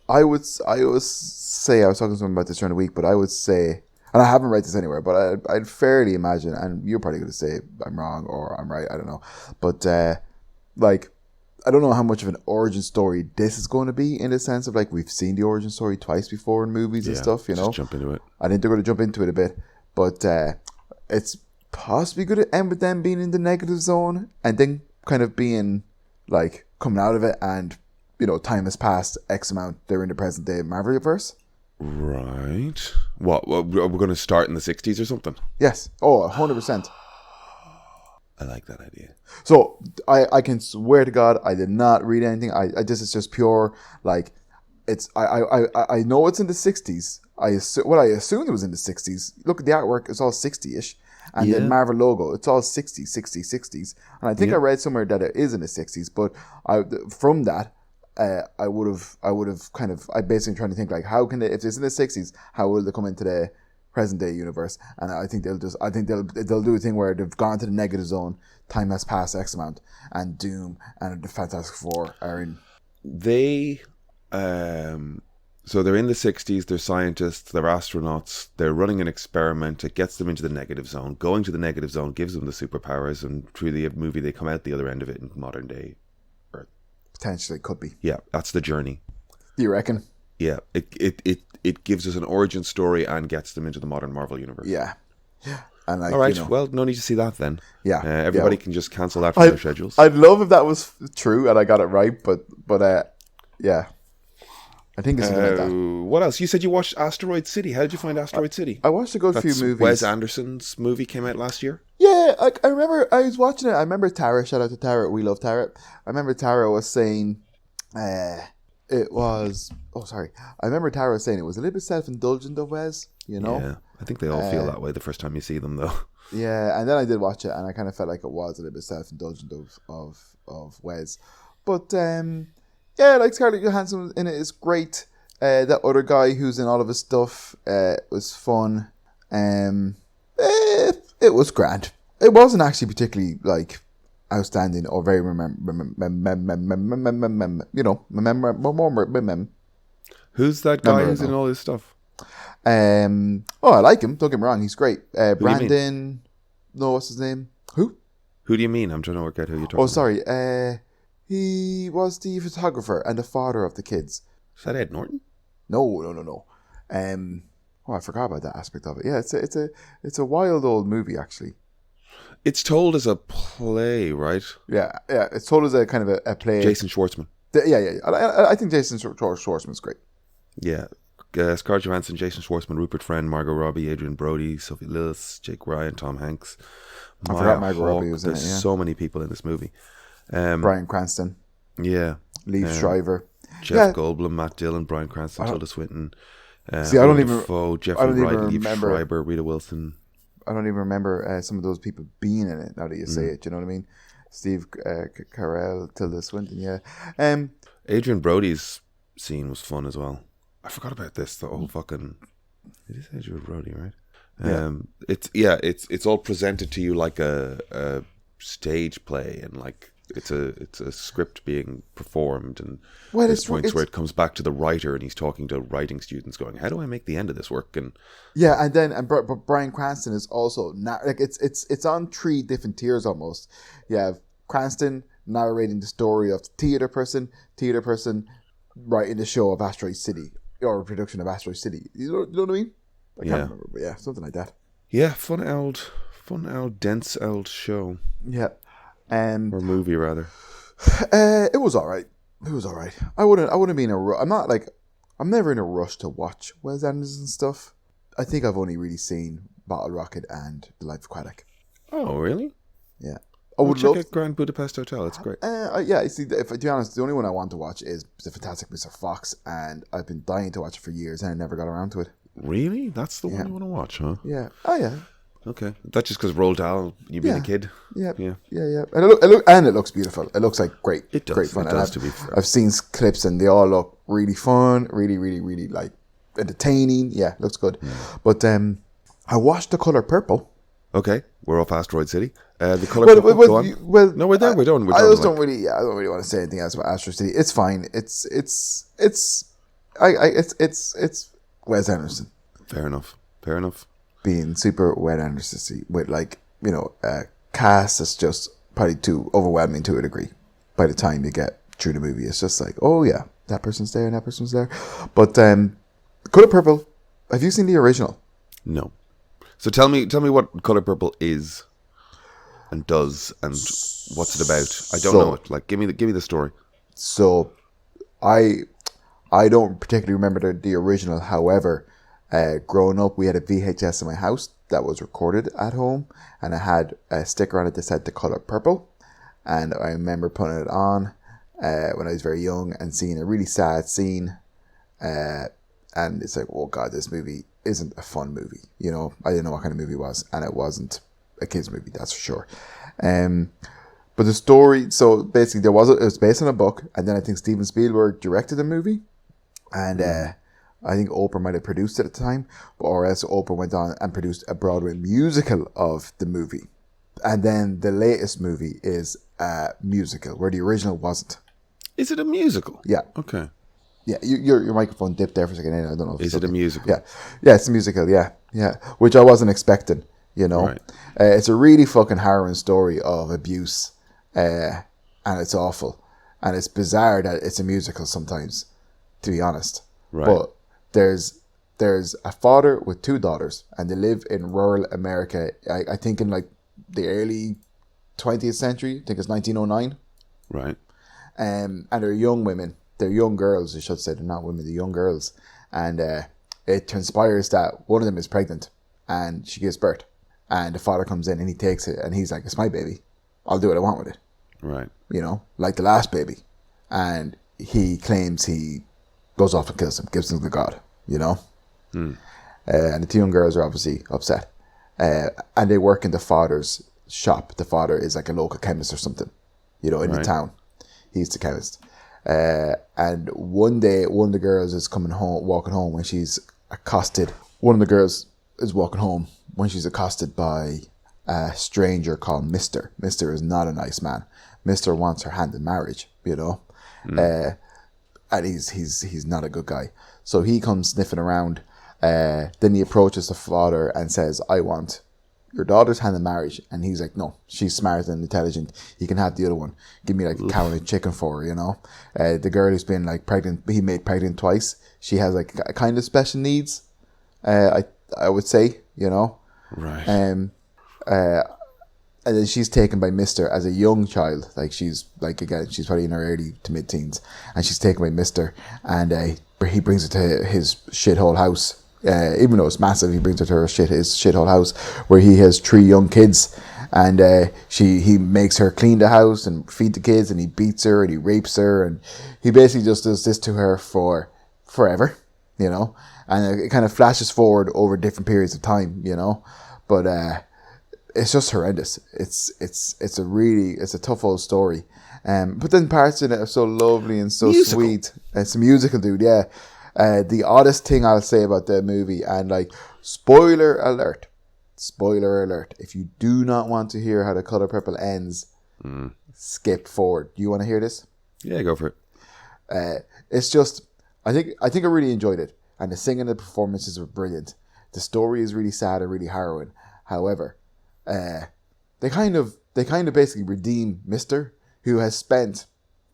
I would say, I was talking to someone about this during the week, but I would say, and I haven't read this anywhere, but I'd fairly imagine, and you're probably going to say I'm wrong or I'm right, I don't know. But like, I don't know how much of an origin story this is going to be, in the sense of like we've seen the origin story twice before in movies and stuff, you know. Jump into it. I think they're going to jump into it a bit, but it's possibly going to end with them being in the negative zone and then kind of being like coming out of it, and you know, time has passed X amount. They're in the present day Marvelverse. Right. What? We're going to start in the 60s or something? Yes. Oh, 100%. I like that idea. So I can swear to God, I did not read anything. I this is just pure like it's. I know it's in the 60s. I assumed it was in the 60s. Look at the artwork; it's all 60ish, and the Marvel logo, it's all 60s. And I think I read somewhere that it is in the 60s. But from that, I would have kind of, I basically trying to think like, how can they, if it's in the 60s, how will they come into the present day universe? And I think they'll do a thing where they've gone to the negative zone, time has passed X amount, and Doom and the Fantastic Four are in. They so they're in the 60s, they're scientists, they're astronauts, they're running an experiment, it gets them into the negative zone. Going to the negative zone gives them the superpowers, and through the movie they come out the other end of it in modern day Earth. Potentially, could be. Yeah, that's the journey. Do you reckon? Yeah, it gives us an origin story and gets them into the modern Marvel universe. Yeah. And like, all right, you know, well, no need to see that then. Yeah. Everybody can just cancel that from their schedules. I'd love if that was true and I got it right, but yeah. I think it's something like that. What else? You said you watched Asteroid City. How did you find Asteroid City? I watched a good few movies. Wes Anderson's movie came out last year. Yeah, I remember I was watching it. I remember Tara, shout out to Tara, we love Tara. I remember Tara was saying I remember Tara was saying it was a little bit self-indulgent of Wes, you know? Yeah, I think they all feel that way the first time you see them, though. Yeah, and then I did watch it, and I kind of felt like it was a little bit self-indulgent of Wes. But, yeah, like Scarlett Johansson in it is great. That other guy who's in all of his stuff was fun. It was grand. It wasn't actually particularly, like, outstanding or very Who's that guy who's in all his stuff? I like him, don't get me wrong, he's great. Brandon, no, what's his name? Who do you mean? I'm trying to work out who you're talking about. Sorry, he was the photographer and the father of the kids. Is that Ed Norton? No. I forgot about that aspect of it. Yeah, it's a wild old movie actually. It's told as a play, right? Yeah. It's told as a kind of a play. Jason Schwartzman. Yeah. I think Jason Schwartzman's great. Yeah. Scarlett Johansson, Jason Schwartzman, Rupert Friend, Margot Robbie, Adrian Brody, Sophie Lillis, Jake Ryan, Tom Hanks. I forgot Margot Robbie was in it. There's Yeah. so many people in this movie. Bryan Cranston. Yeah. Liev Schreiber. Jeff Goldblum, Matt Dillon, Bryan Cranston, Tilda Swinton. See, I don't even. Defoe, Jeffrey I don't Wright, even Liev remember. Schreiber, Rita Wilson. I don't even remember some of those people being in it. Now that you say it, you know what I mean? Steve Carell, Tilda Swinton. Yeah. Adrian Brody's scene was fun as well. I forgot about this. The whole fucking. It is Adrian Brody, right? Yeah. It's all presented to you like a stage play, and like it's a script being performed, and there's points where it comes back to the writer, and he's talking to writing students, going, "How do I make the end of this work?" And but Bryan Cranston is also not like it's on 3 different tiers almost. You have Cranston narrating the story of the theater person writing the show of Asteroid City or a production of Asteroid City. You know what I mean? I can't remember, but yeah, something like that. Yeah, fun old, dense old show. Yeah. Or movie rather. It was all right. I wouldn't be in a rush. I'm never in a rush to watch Wes Anderson stuff. I think I've only really seen Bottle Rocket and The Life Aquatic. Oh, really? Yeah. I would check out Grand Budapest Hotel. It's great. Yeah, you see, to be honest, the only one I want to watch is The Fantastic Mr. Fox, and I've been dying to watch it for years, and I never got around to it. Really? That's the one you want to watch, huh? Yeah. Oh, yeah. Okay. That's just because Roald Dahl, you being a kid? Yeah. And it looks beautiful. It looks like great. It does. Great fun. It does, to be fair. I've seen clips, and they all look really fun, really, really, really, like, entertaining. Yeah, looks good. But I watched The Color Purple. Okay, we're off Asteroid City. The Color Purple, go on. No, we're done. We're done. I don't really want to say anything else about Asteroid City. It's fine. It's Wes Anderson. Fair enough. Being super Wes Anderson with a cast that's just probably too overwhelming to a degree. By the time you get through the movie, it's just like, oh yeah, that person's there and that person's there. But Color Purple. Have you seen the original? No. So tell me what Color Purple is and does and what's it about. I don't know it. Like, give me the story. So, I don't particularly remember the original. However, growing up, we had a VHS in my house that was recorded at home, and I had a sticker on it that said The Color Purple, and I remember putting it on when I was very young and seeing a really sad scene, and it's like, oh god, this movie isn't a fun movie. You know, I didn't know what kind of movie it was, and it wasn't a kids movie, that's for sure. But the story, so basically it was based on a book, and then I think Steven Spielberg directed the movie, and I think Oprah might have produced it at the time, or else Oprah went on and produced a Broadway musical of the movie. And then the latest movie is a musical, where the original wasn't. Is it a musical? Yeah. Okay. Yeah, your microphone dipped there for a second. I don't know. If is it a musical? Yeah, it's a musical. Yeah, which I wasn't expecting. You know, right. It's a really fucking harrowing story of abuse, and it's awful, and it's bizarre that it's a musical sometimes, to be honest. Right. But there's a father with 2 daughters, and they live in rural America. I think in like the early 20th century. I think it's 1909. Right. And they're young women. They're young girls, I should say. They're not women, they're young girls. And it transpires that one of them is pregnant and she gives birth. And the father comes in and he takes it and he's like, it's my baby. I'll do what I want with it. Right. You know, like the last baby. And he claims he goes off and kills him, gives him to God, you know? And the 2 young girls are obviously upset. And they work in the father's shop. The father is like a local chemist or something, you know, in the town. He's the chemist. And one day, one of the girls is walking home when she's accosted. One of the girls is walking home when she's accosted by a stranger called Mr. Mr. is not a nice man. Mr. wants her hand in marriage, you know. And he's not a good guy. So he comes sniffing around. Then he approaches the father and says, I want your daughter's hand in marriage. And he's like, no, she's smart and intelligent. You can have the other one. Give me like a cow and a chicken for her, you know. The girl who's been like pregnant, he made pregnant twice. She has like a kind of special needs. I would say, you know. Right. And then she's taken by Mister as a young child. Like she's like, again, she's probably in her early to mid teens, and she's taken by Mister, and he brings her to his shithole house. Even though it's massive, he brings her to his shithole house where he has 3 young kids, and he makes her clean the house and feed the kids, and he beats her and he rapes her, and he basically just does this to her for forever, you know. And it kind of flashes forward over different periods of time, you know, but it's just horrendous. It's a tough old story, but then parts in it are so lovely and so musical. sweet. It's a musical, dude. Yeah. The oddest thing I'll say about the movie, and like spoiler alert, if you do not want to hear how The Color Purple ends, skip forward. Do you want to hear this? Yeah, go for it. It's just, I think I really enjoyed it, and the singing and the performances were brilliant. The story is really sad and really harrowing. However, they kind of basically redeem Mister, who has spent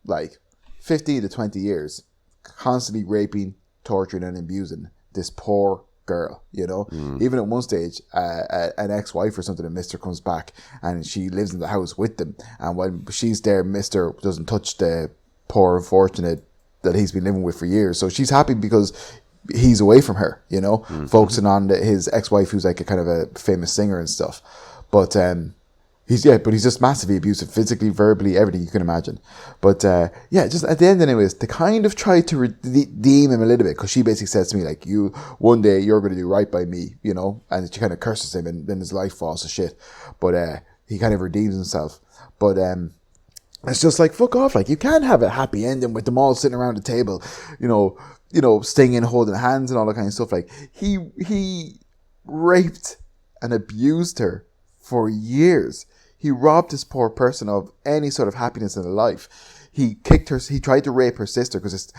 like 15 to 20 years constantly raping, torturing and abusing this poor girl, you know. Even at one stage, an ex-wife or something of Mister comes back and she lives in the house with them, and when she's there, Mister doesn't touch the poor unfortunate that he's been living with for years. So she's happy because he's away from her, you know, focusing on his ex-wife, who's like a kind of a famous singer and stuff. But he's just massively abusive, physically, verbally, everything you can imagine. But just at the end, anyways, they kind of try to redeem him a little bit, because she basically says to me like, one day you're going to do right by me, you know, and she kind of curses him, and then his life falls to shit. But he kind of redeems himself. But it's just like, fuck off, like you can't have a happy ending with them all sitting around the table, you know, singing, holding hands and all that kind of stuff. Like he raped and abused her for years. He robbed this poor person of any sort of happiness in her life. He kicked her. He tried to rape her sister, because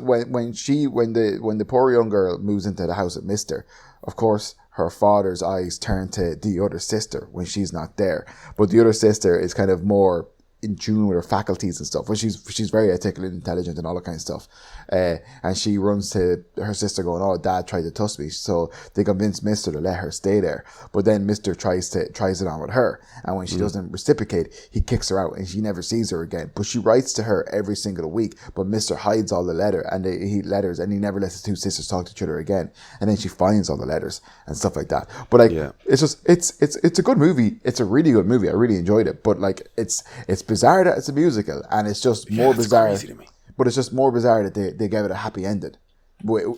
when the poor young girl moves into the house at Mister, of course her father's eyes turn to the other sister when she's not there. But the other sister is kind of more in tune with her faculties and stuff. Well, she's very articulate, intelligent, and all that kind of stuff. And she runs to her sister going, "Oh, Dad tried to touch me." So they convince Mister to let her stay there. But then Mister tries it on with her, and when she doesn't reciprocate, he kicks her out, and she never sees her again. But she writes to her every single week. But Mister hides all the letters, and he never lets the 2 sisters talk to each other again. And then she finds all the letters and stuff like that. But like, it's just it's a good movie. It's a really good movie. I really enjoyed it. But like, it's bizarre that it's a musical, and it's just more bizarre. Crazy to me. But it's just more bizarre that they gave it a happy ending,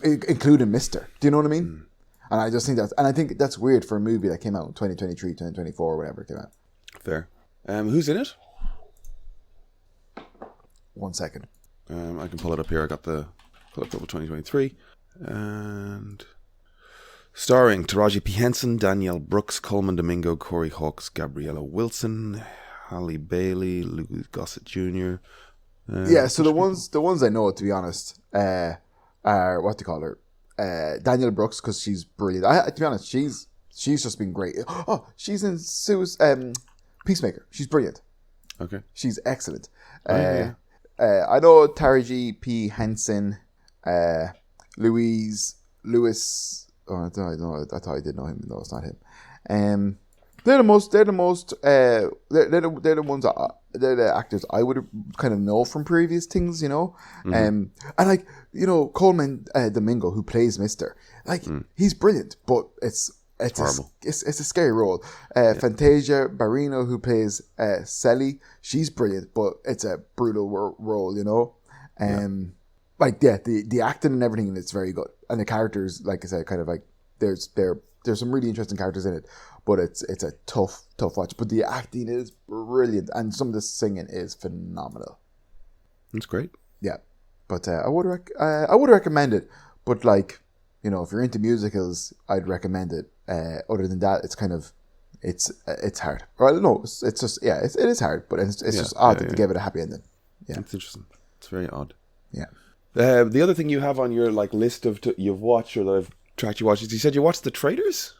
including Mister. Do you know what I mean? And I just think I think that's weird for a movie that came out in 2023, 2024, or whatever it came out. Fair. Who's in it? 1 second. I can pull it up here. I got the pull up 2023, and starring Taraji P. Henson, Danielle Brooks, Coleman Domingo, Corey Hawkes, Gabriella Wilson, Halle Bailey, Louis Gossett Jr. So the ones I know, to be honest, are what do you call her? Danielle Brooks, because she's brilliant. To be honest, she's just been great. Oh, she's in Peacemaker. She's brilliant. Okay, she's excellent. Yeah. I know Taraji P. Henson, Louis. Oh, I thought I did know him. No, it's not him. They're the actors I would kind of know from previous things, you know. And like, you know, Coleman Domingo, who plays Mister, like he's brilliant, but it's horrible. It's a scary role. Fantasia Barrino, who plays Sally, she's brilliant, but it's a brutal role, you know. The acting and everything, it's very good, and the characters, like I said, kind of like there's some really interesting characters in it. But it's a tough watch. But the acting is brilliant, and some of the singing is phenomenal. That's great. Yeah, but I would recommend it. But like, you know, if you're into musicals, I'd recommend it. Other than that, it's kind of it's hard. Or I don't know. It's just it is hard, but it's just odd that they gave it a happy ending. Yeah, it's interesting. It's very odd. Yeah. The other thing you have on your like list of you've watched or that I've tracked you watched is you said you watched The Traitors.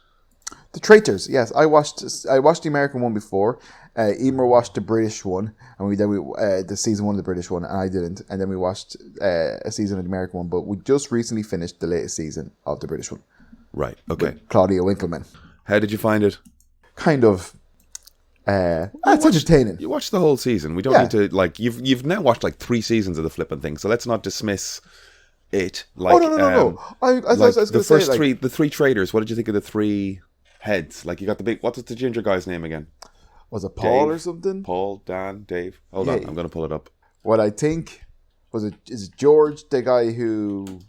The Traitors, yes. I watched the American one before. Emer watched the British one, and we the season one of the British one, and I didn't. And then we watched a season of the American one, but we just recently finished the latest season of the British one. Right. Okay. With Claudia Winkleman. How did you find it? Kind of. It's entertaining. You watched the whole season. We don't need to like. You've now watched like 3 seasons of the flipping thing, so let's not dismiss it. Like, no. I was like going the to say, first three, the 3 traders. What did you think of the 3 heads? Like, you got the big. What's the ginger guy's name again? Was it Paul Dave, or something? Dave. Hold on, I'm going to pull it up. What I think is it George, the guy who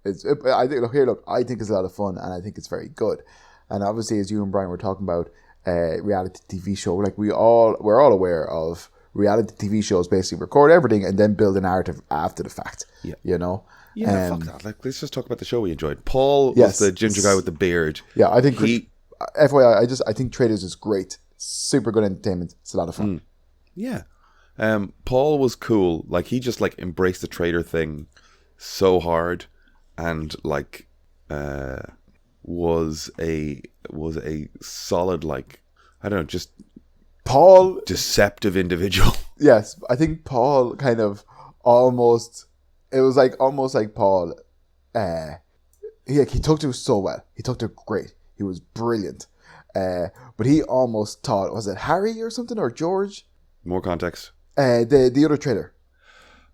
is. I think I think it's a lot of fun, and I think it's very good. And obviously, as you and Brian were talking about reality TV show, like we're all aware of reality TV shows. Basically, record everything and then build a narrative after the fact. Yeah, you know. Yeah, fuck that. Like, let's just talk about the show we enjoyed. Paul was the ginger guy with the beard. Yeah, I think FYI, I think Traders is great. Super good entertainment. It's a lot of fun. Yeah. Paul was cool. Like, he just like embraced the trader thing so hard, and like was a solid, like, I don't know, just Paul deceptive individual. Yes, I think Paul kind of almost. It was like almost like Paul. He took to it so well. He took to it great. He was brilliant. But he almost thought, was it Harry or something, or George? More context. The other trader.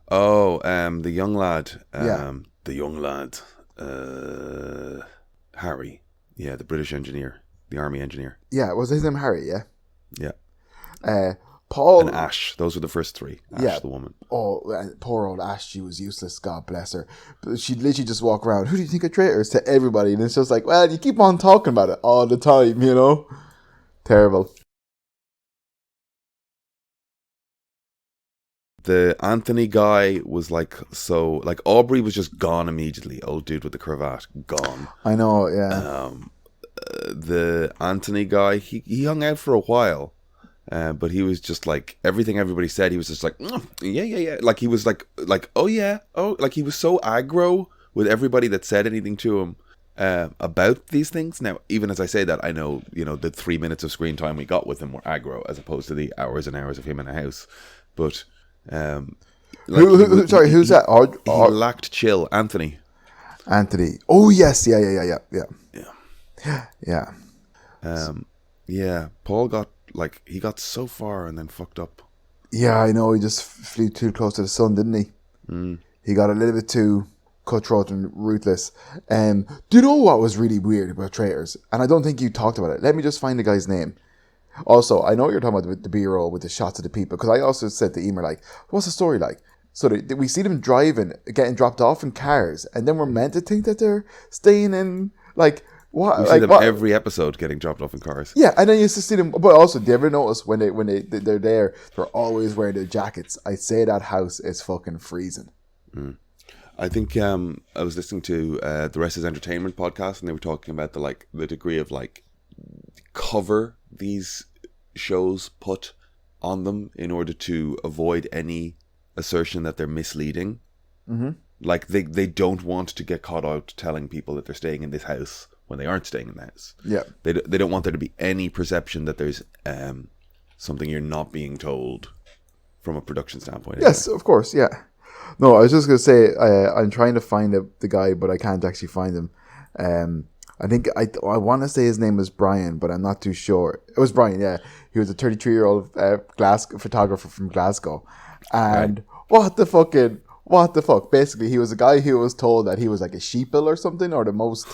Oh, the young lad. Yeah. The young lad. Harry. Yeah, the British engineer. The army engineer. Yeah, was his name Harry, yeah? Yeah. Paul... And Ash. Those were the first 3. Ash, the woman. Oh, poor old Ash. She was useless. God bless her. But she'd literally just walk around. Who do you think are traitors? To everybody. And it's just like, well, you keep on talking about it all the time, you know? Terrible. The Anthony guy was like, so, like, Aubrey was just gone immediately. Old dude with the cravat, gone. I know, yeah. The Anthony guy, he hung out for a while. But he was just like, everything everybody said, he was just like, yeah. Like, he was like, oh yeah, oh, like, he was so aggro with everybody that said anything to him about these things. Now, even as I say that, I know, you know, the 3 minutes of screen time we got with him were aggro as opposed to the hours and hours of him in a house. But like, who's that? He lacked chill. Anthony. Oh yes, yeah. Yeah. Paul got, like, he got so far and then fucked up. Yeah, I know. He just flew too close to the sun, didn't he? He got a little bit too cutthroat and ruthless. Do you know what was really weird about traitors? And I don't think you talked about it. Let me just find the guy's name. Also, I know you're talking about the B-roll with the shots of the people, because I also said to Emer, like, what's the story like? So we see them driving, getting dropped off in cars, and then we're meant to think that they're staying in, like... What? We see them every episode getting dropped off in cars. Yeah, and then you used to see them. But also, do you ever notice when they're there, they're always wearing their jackets? I'd say that house is fucking freezing. I think I was listening to the Rest is Entertainment podcast, and they were talking about the degree of like cover these shows put on them in order to avoid any assertion that they're misleading. Mm-hmm. Like they don't want to get caught out telling people that they're staying in this house when they aren't staying in the house. Yeah. They don't want there to be any perception that there's something you're not being told from a production standpoint. Yes, of course, yeah. No, I was just going to say, I'm trying to find the guy, but I can't actually find him. I think, I want to say his name was Brian, but I'm not too sure. It was Brian, yeah. He was a 33-year-old photographer from Glasgow. And what the fuck? Basically, he was a guy who was told that he was like a sheeple or something, or the most...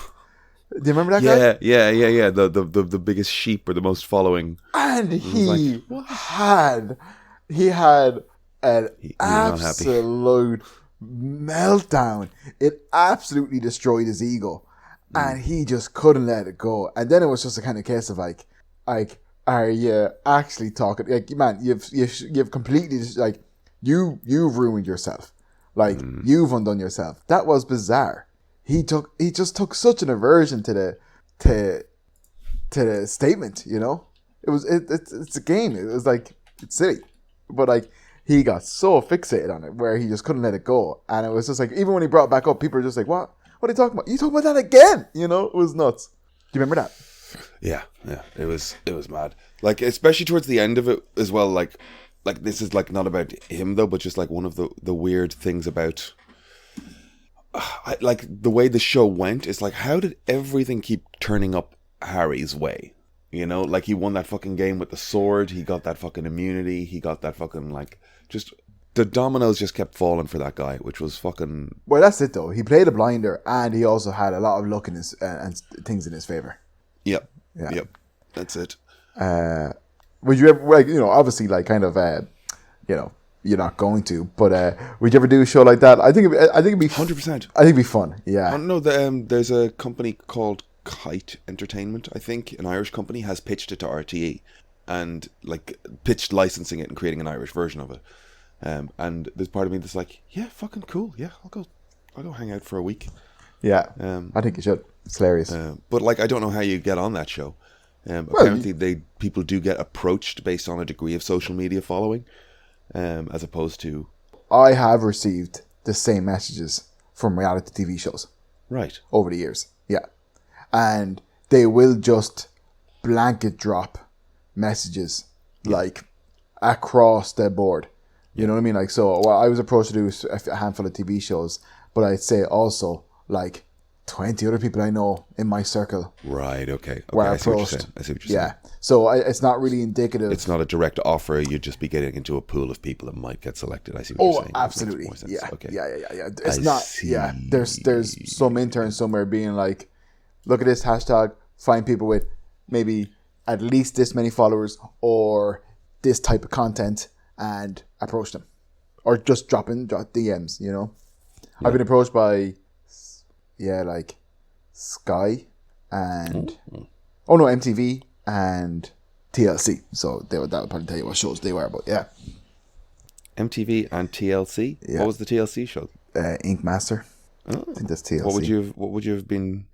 Do you remember that guy? Yeah. The biggest sheep or the most following. And he had an absolute meltdown. It absolutely destroyed his ego. And he just couldn't let it go. And then it was just a kind of case of like, are you actually talking? Like, man, you've completely just, like, you've ruined yourself. Like, you've undone yourself. That was bizarre. He just took such an aversion to the statement, you know? It's a game. It was like, it's silly. But like, he got so fixated on it where he just couldn't let it go. And it was just like, even when he brought it back up, people were just like, what are you talking about? You talking about that again? You know, it was nuts. Do you remember that? Yeah, it was mad. Like, especially towards the end of it as well. Like this is like not about him though, but just like one of the weird things about, like the way the show went is like, how did everything keep turning up Harry's way? You know, like he won that fucking game with the sword. He got that fucking immunity. He got that fucking like just. The dominoes just kept falling for that guy, which was fucking. Well, that's it though. He played a blinder, and he also had a lot of luck in his and things in his favor. Yep. Yeah. Yep. That's it. Would you ever, like, obviously, like, kind of, you're not going to, but would you ever do a show like that? I think it'd be 100%. I think it'd be fun. Yeah. I don't know. There's a company called Kite Entertainment, I think, an Irish company, has pitched it to RTE, and like pitched licensing it and creating an Irish version of it. And there's part of me that's like, yeah, fucking cool. Yeah, I'll go hang out for a week. Yeah. I think you should. It's hilarious. But like, I don't know how you get on that show. Apparently, people do get approached based on a degree of social media following, as opposed to. I have received the same messages from reality TV shows. Right. Over the years. Yeah. And they will just blanket drop messages like across the board. You know what I mean? Like, so I was approached to do a handful of TV shows, but I'd say also like 20 other people I know in my circle. Right. Okay. Were I see what you're approached. saying. I see what you're saying. Yeah. So it's not really indicative. It's not a direct offer. You'd just be getting into a pool of people that might get selected. I see what you're saying. Absolutely. Yeah. Okay. Yeah. It's I not. see. Yeah. There's some intern somewhere being like, look at this hashtag. Find people with maybe at least this many followers or this type of content and approach them, or just drop DMs. You know, I've been approached by, like Sky and MTV and TLC. So that would probably tell you what shows they were. But yeah, MTV and TLC. Yeah. What was the TLC show? Ink Master. Oh. I think that's TLC. What would you have been?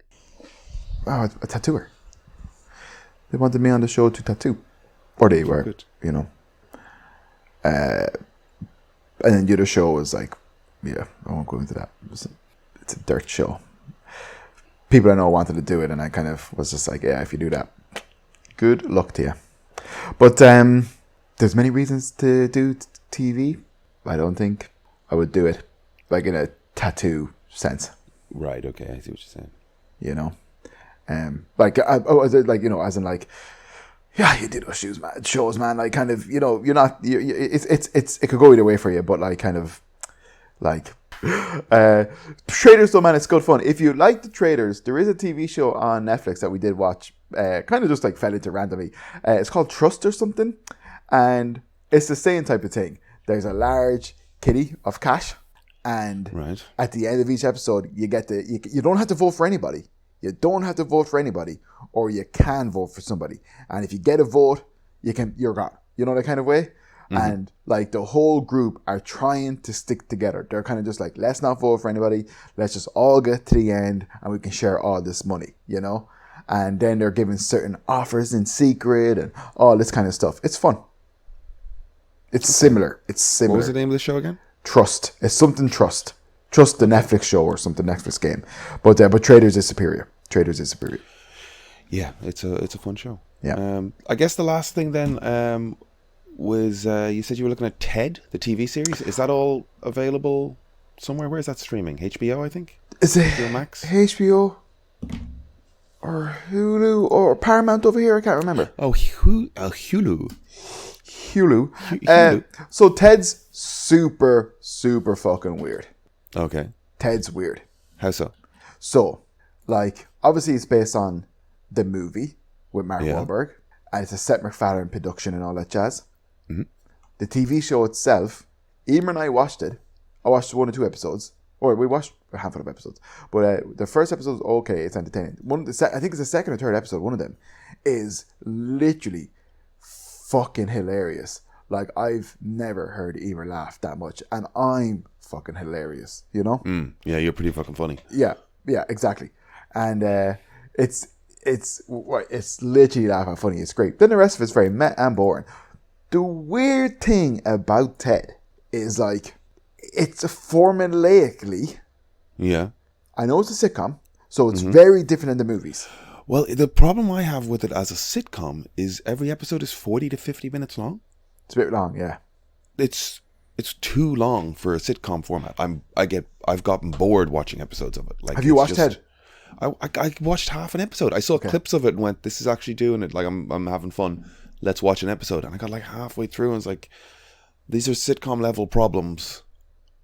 Oh, a tattooer. They wanted me on the show to tattoo, or they were, Good. you know. And then the other show was like, I won't go into that. It's a dirt show. People I know wanted to do it, and I kind of was just like, yeah, if you do that, good luck to you. But there's many reasons to do TV. I don't think I would do it like in a tattoo sense. Right. Okay. I see what you're saying. You know, as in like. Yeah, you do those shows, man. Like, kind of, you're not. It could go either way for you, but like, kind of, like, Traders though, man, it's good fun. If you like the Traders, there is a TV show on Netflix that we did watch. Kind of just like fell into randomly. It's called Trust or something, and it's the same type of thing. There's a large kitty of cash, and at the end of each episode, you get you don't have to vote for anybody. You don't have to vote for anybody, or you can vote for somebody. And if you get a vote, you're gone. You know, that kind of way? Mm-hmm. And like the whole group are trying to stick together. They're kind of just like, let's not vote for anybody. Let's just all get to the end and we can share all this money, you know? And then they're given certain offers in secret and all this kind of stuff. It's fun. It's similar. What was the name of the show again? Trust. It's something Trust. Trust, the Netflix show or something, Netflix game. But Traders is superior. Yeah, it's a fun show. Yeah. I guess the last thing then was you said you were looking at Ted, the TV series. Is that all available somewhere? Where is that streaming? HBO, I think. Is it HBO Max? HBO or Hulu or Paramount over here? I can't remember. Oh, Hulu. Hulu. So Ted's super fucking weird. Okay. Ted's weird. How so? So, like, obviously it's based on the movie with Mark Wahlberg, and it's a Seth MacFarlane production and all that jazz. Mm-hmm. The TV show itself, Emer and I watched it. I watched 1 or 2 episodes, or we watched a handful of episodes. But the first episode is okay, it's entertaining. I think it's the second or third episode. One of them is literally fucking hilarious. Like, I've never heard Emer laugh that much, and I'm fucking hilarious, you know? Yeah, you're pretty fucking funny. Yeah, exactly. And it's literally laughing funny. It's great. Then the rest of it's very meh and boring. The weird thing about Ted is like it's formulaically. Yeah. I know it's a sitcom, so it's very different than the movies. Well, the problem I have with it as a sitcom is every episode is 40 to 50 minutes long. It's a bit long, yeah. It's too long for a sitcom format. I've gotten bored watching episodes of it. Like, Have you watched Ted? I watched half an episode. I saw clips of it and went, "This is actually doing it. Like, I'm having fun. Let's watch an episode." And I got like halfway through and was like, "These are sitcom level problems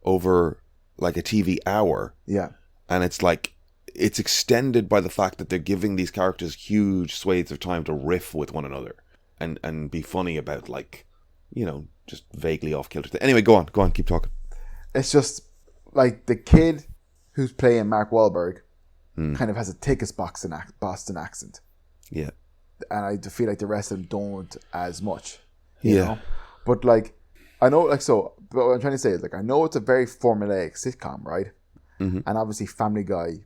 over like a TV hour." Yeah. And it's like, it's extended by the fact that they're giving these characters huge swathes of time to riff with one another and be funny about, like, you know, just vaguely off kilter. Anyway, go on, keep talking. It's just like the kid who's playing Mark Wahlberg kind of has a thickest Boston accent. Yeah. And I feel like the rest of them don't as much. You know? But like, I know, like, so, but what I'm trying to say is, like, I know it's a very formulaic sitcom, right? Mm-hmm. And obviously Family Guy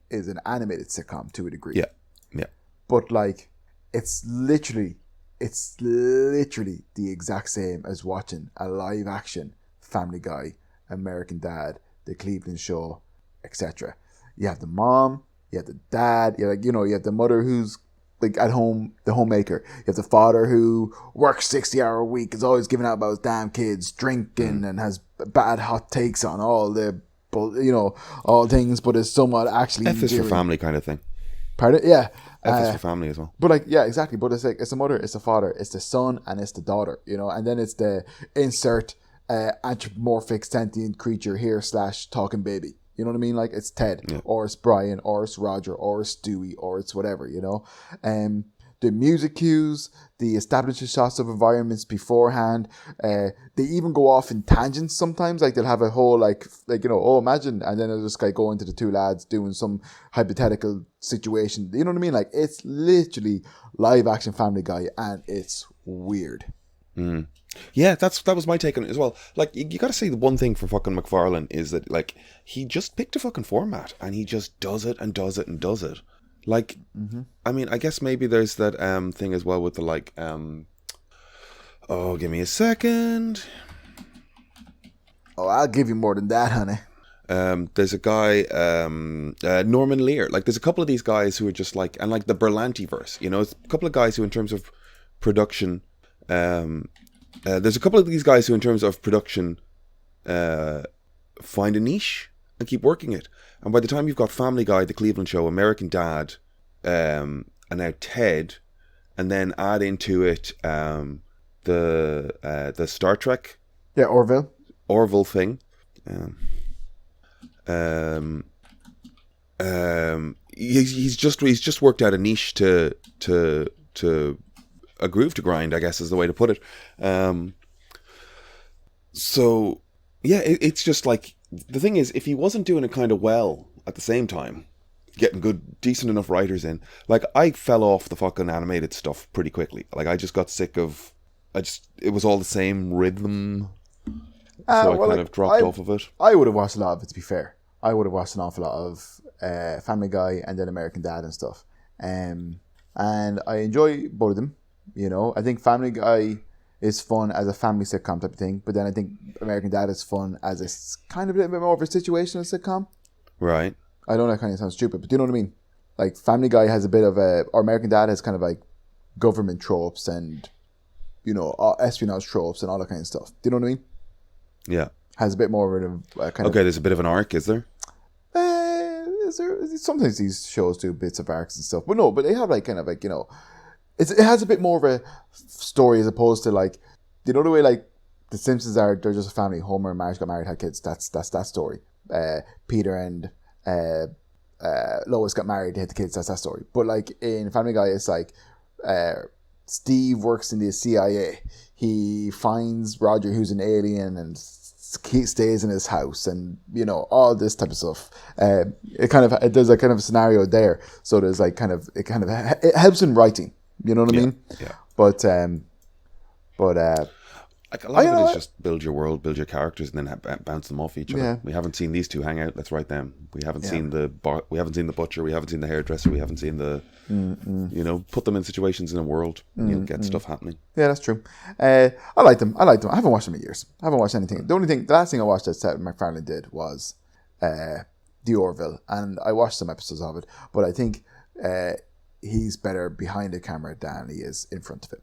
is an animated sitcom to a degree. Yeah. Yeah. But like, it's literally the exact same as watching a live action Family Guy, American Dad, The Cleveland Show, etc. You have the mom, you have the dad, you have the mother who's like at home, the homemaker. You have the father who works 60-hour a week, is always giving out about his damn kids, drinking and has bad hot takes on all the, all things, but is somewhat actually F is for family kind of thing. Pardon? Yeah. F is for family as well. But like, yeah, exactly. But it's like, it's the mother, it's the father, it's the son, and it's the daughter, and then it's the insert anthropomorphic sentient creature here / talking baby. You know what I mean? Like, it's Ted, or it's Brian, or it's Roger, or it's Stewie, or it's whatever, the music cues, the establishing shots of environments beforehand. They even go off in tangents sometimes. Like, they'll have a whole, imagine, and then they'll just like go into the two lads doing some hypothetical situation. You know what I mean? Like, it's literally live action Family Guy, and it's weird. Mm. Yeah, that was my take on it as well. Like, you got to say the one thing for fucking McFarlane is that, like, he just picked a fucking format and he just does it and does it and does it. Like, I mean, I guess maybe there's that thing as well with the, like, give me a second. Oh, I'll give you more than that, honey. There's a guy, Norman Lear. Like, there's a couple of these guys who are just like, and like the Berlanti verse, it's a couple of guys who, in terms of production, there's a couple of these guys who, in terms of production, find a niche and keep working it. And by the time you've got Family Guy, The Cleveland Show, American Dad, and now Ted, and then add into it the Star Trek, Orville thing, he's just worked out a niche to a groove to grind, I guess is the way to put it. So yeah, it's just like, the thing is, if he wasn't doing it kind of well at the same time, getting good, decent enough writers in, like, I fell off the fucking animated stuff pretty quickly. Like, I just got sick of, it was all the same rhythm, so I kind of dropped off of it. I would have watched a lot of it, to be fair. I would have watched an awful lot of Family Guy and then American Dad and stuff. And I enjoy both of them. I think Family Guy is fun as a family sitcom type of thing, but then I think American Dad is fun as a kind of a bit more of a situational sitcom. Right. I know that kind of sounds stupid, but do you know what I mean? Like, Family Guy has a bit of or American Dad has kind of like government tropes and, espionage tropes and all that kind of stuff. Do you know what I mean? Yeah. Has a bit more of a kind of... Okay, there's a bit of an arc, is there? Sometimes these shows do bits of arcs and stuff, but they have like kind of like, it has a bit more of a story as opposed to, like, the way, like, the Simpsons they're just a family. Homer and Marge got married, had kids. That's that story. Peter and Lois got married, they had the kids. That's that story. But like in Family Guy, it's like Steve works in the CIA. He finds Roger, who's an alien, and he stays in his house, and all this type of stuff. There's a kind of a scenario there. So there's like it helps in writing. You know what I mean? Yeah. But like, a lot of it is just build your world, build your characters, and then bounce them off each other. Yeah. We haven't seen these two hang out. Let's write them. We haven't seen the butcher. We haven't seen the hairdresser. We haven't seen the put them in situations in a world. You'll get stuff happening. Yeah, that's true. I like them. I haven't watched them in years. I haven't watched anything. The last thing I watched that Seth MacFarlane did was The Orville, and I watched some episodes of it. But I think he's better behind the camera than he is in front of it.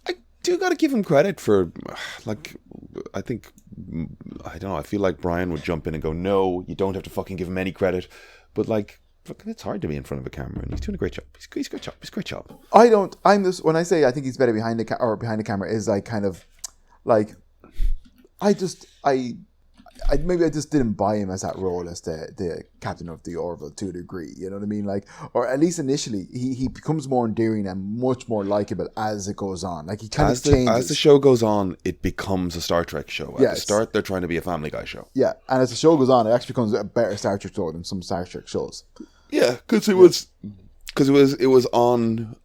I do got to give him credit for, like, I think, I don't know, I feel like Brian would jump in and go, no, you don't have to fucking give him any credit. But, like, fucking it's hard to be in front of a camera, and he's doing a great job. He's a great job. He's a great job. When I say I think he's better behind the camera is like kind of like, maybe I just didn't buy him as that role as the captain of the Orville to a degree. You know what I mean? Like, or at least initially, he becomes more endearing and much more likable as it goes on. Like he kind of changes. As the show goes on, it becomes a Star Trek show. At the start, they're trying to be a Family Guy show. Yeah, and as the show goes on, it actually becomes a better Star Trek show than some Star Trek shows. Yeah, because it was on.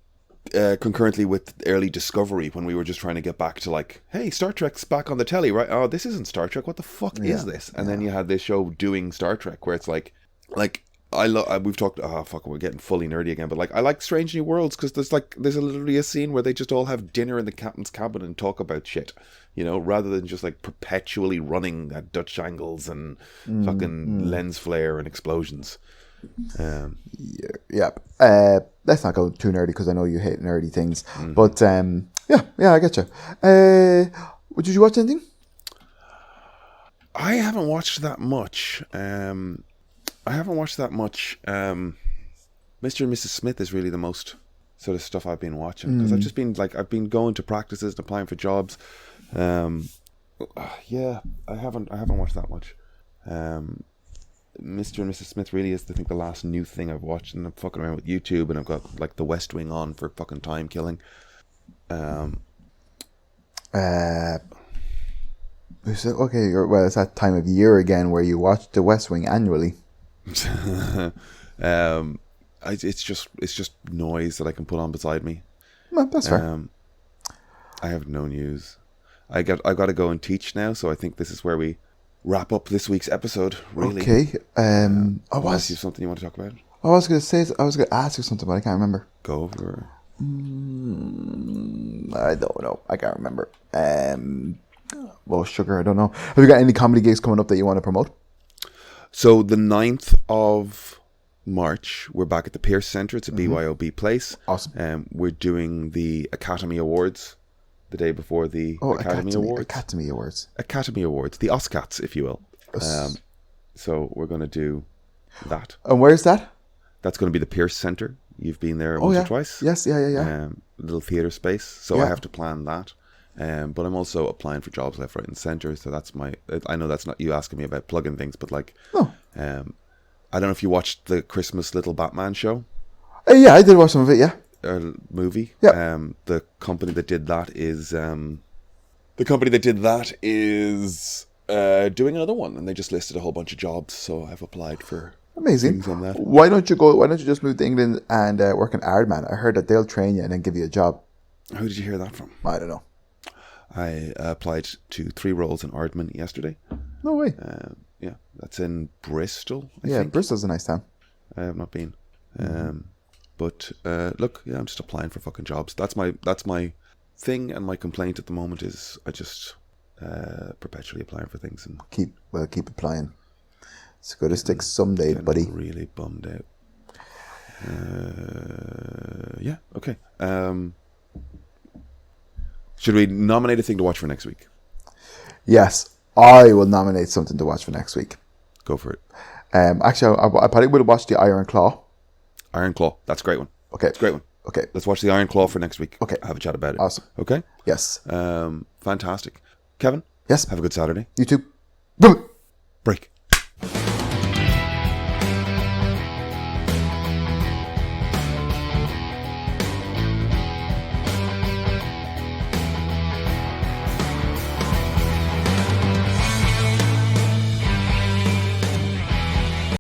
Concurrently with early Discovery, when we were just trying to get back to like, hey, Star Trek's back on the telly, right? Oh, this isn't Star Trek. What the fuck is this? And then you had this show doing Star Trek, where it's like we've talked. Oh fuck, we're getting fully nerdy again. But like, I like Strange New Worlds because there's literally a scene where they just all have dinner in the captain's cabin and talk about shit, you know, rather than just like perpetually running at Dutch angles and fucking lens flare and explosions. Let's not go too nerdy because I know you hate nerdy things. But I get you. Did you watch anything? I haven't watched that much. Mr. and Mrs. Smith is really the most sort of stuff I've been watching, because I've been going to practices and applying for jobs. I haven't watched that much. Mr. and Mrs. Smith really is, I think, the last new thing I've watched, and I'm fucking around with YouTube, and I've got like The West Wing on for fucking time killing. It's that time of year again where you watch The West Wing annually. It's just noise that I can put on beside me. Well, that's fair. I have no news. I got to go and teach now, so I think this is where we wrap up this week's episode, really. Okay. Unless you have something you want to talk about? I was going to ask you something, but I can't remember. Go over. I don't know. I can't remember. Well, sugar, I don't know. Have you got any comedy gigs coming up that you want to promote? So the 9th of March, we're back at the Pierce Centre. It's a BYOB place. Awesome. We're doing the Academy Awards the day before the Academy Awards. Academy Awards. The Oscats, if you will. So we're going to do that. And where's that? That's going to be the Pierce Centre. You've been there once or twice. Yes, yeah. Little theatre space. So I have to plan that. But I'm also applying for jobs left, right, and centre. So that's I know that's not you asking me about plugging things, but like, I don't know if you watched the Christmas Little Batman show. Yeah, I did watch some of it. Yeah. Movie. Yeah. The company that did that is doing another one, and they just listed a whole bunch of jobs. So I've applied for. Amazing. Why don't you just move to England and work in Aardman? I heard that they'll train you and then give you a job. Who did you hear that from? I don't know. I applied to 3 roles in Aardman yesterday. No way. Yeah, that's in Bristol. I think. Bristol's a nice town. I have not been. But look, yeah, I'm just applying for fucking jobs. That's my thing, and my complaint at the moment is I just perpetually applying for things and keep applying. It's going to stick someday, buddy. Really bummed out. Yeah. Okay. Should we nominate a thing to watch for next week? Yes, I will nominate something to watch for next week. Go for it. Actually, I probably would have watched the Iron Claw. Iron Claw. That's a great one. Okay. It's a great one. Okay. Let's watch the Iron Claw for next week. Okay. Have a chat about it. Awesome. Okay? Yes. Fantastic. Kevin? Yes? Have a good Saturday. You too. Break.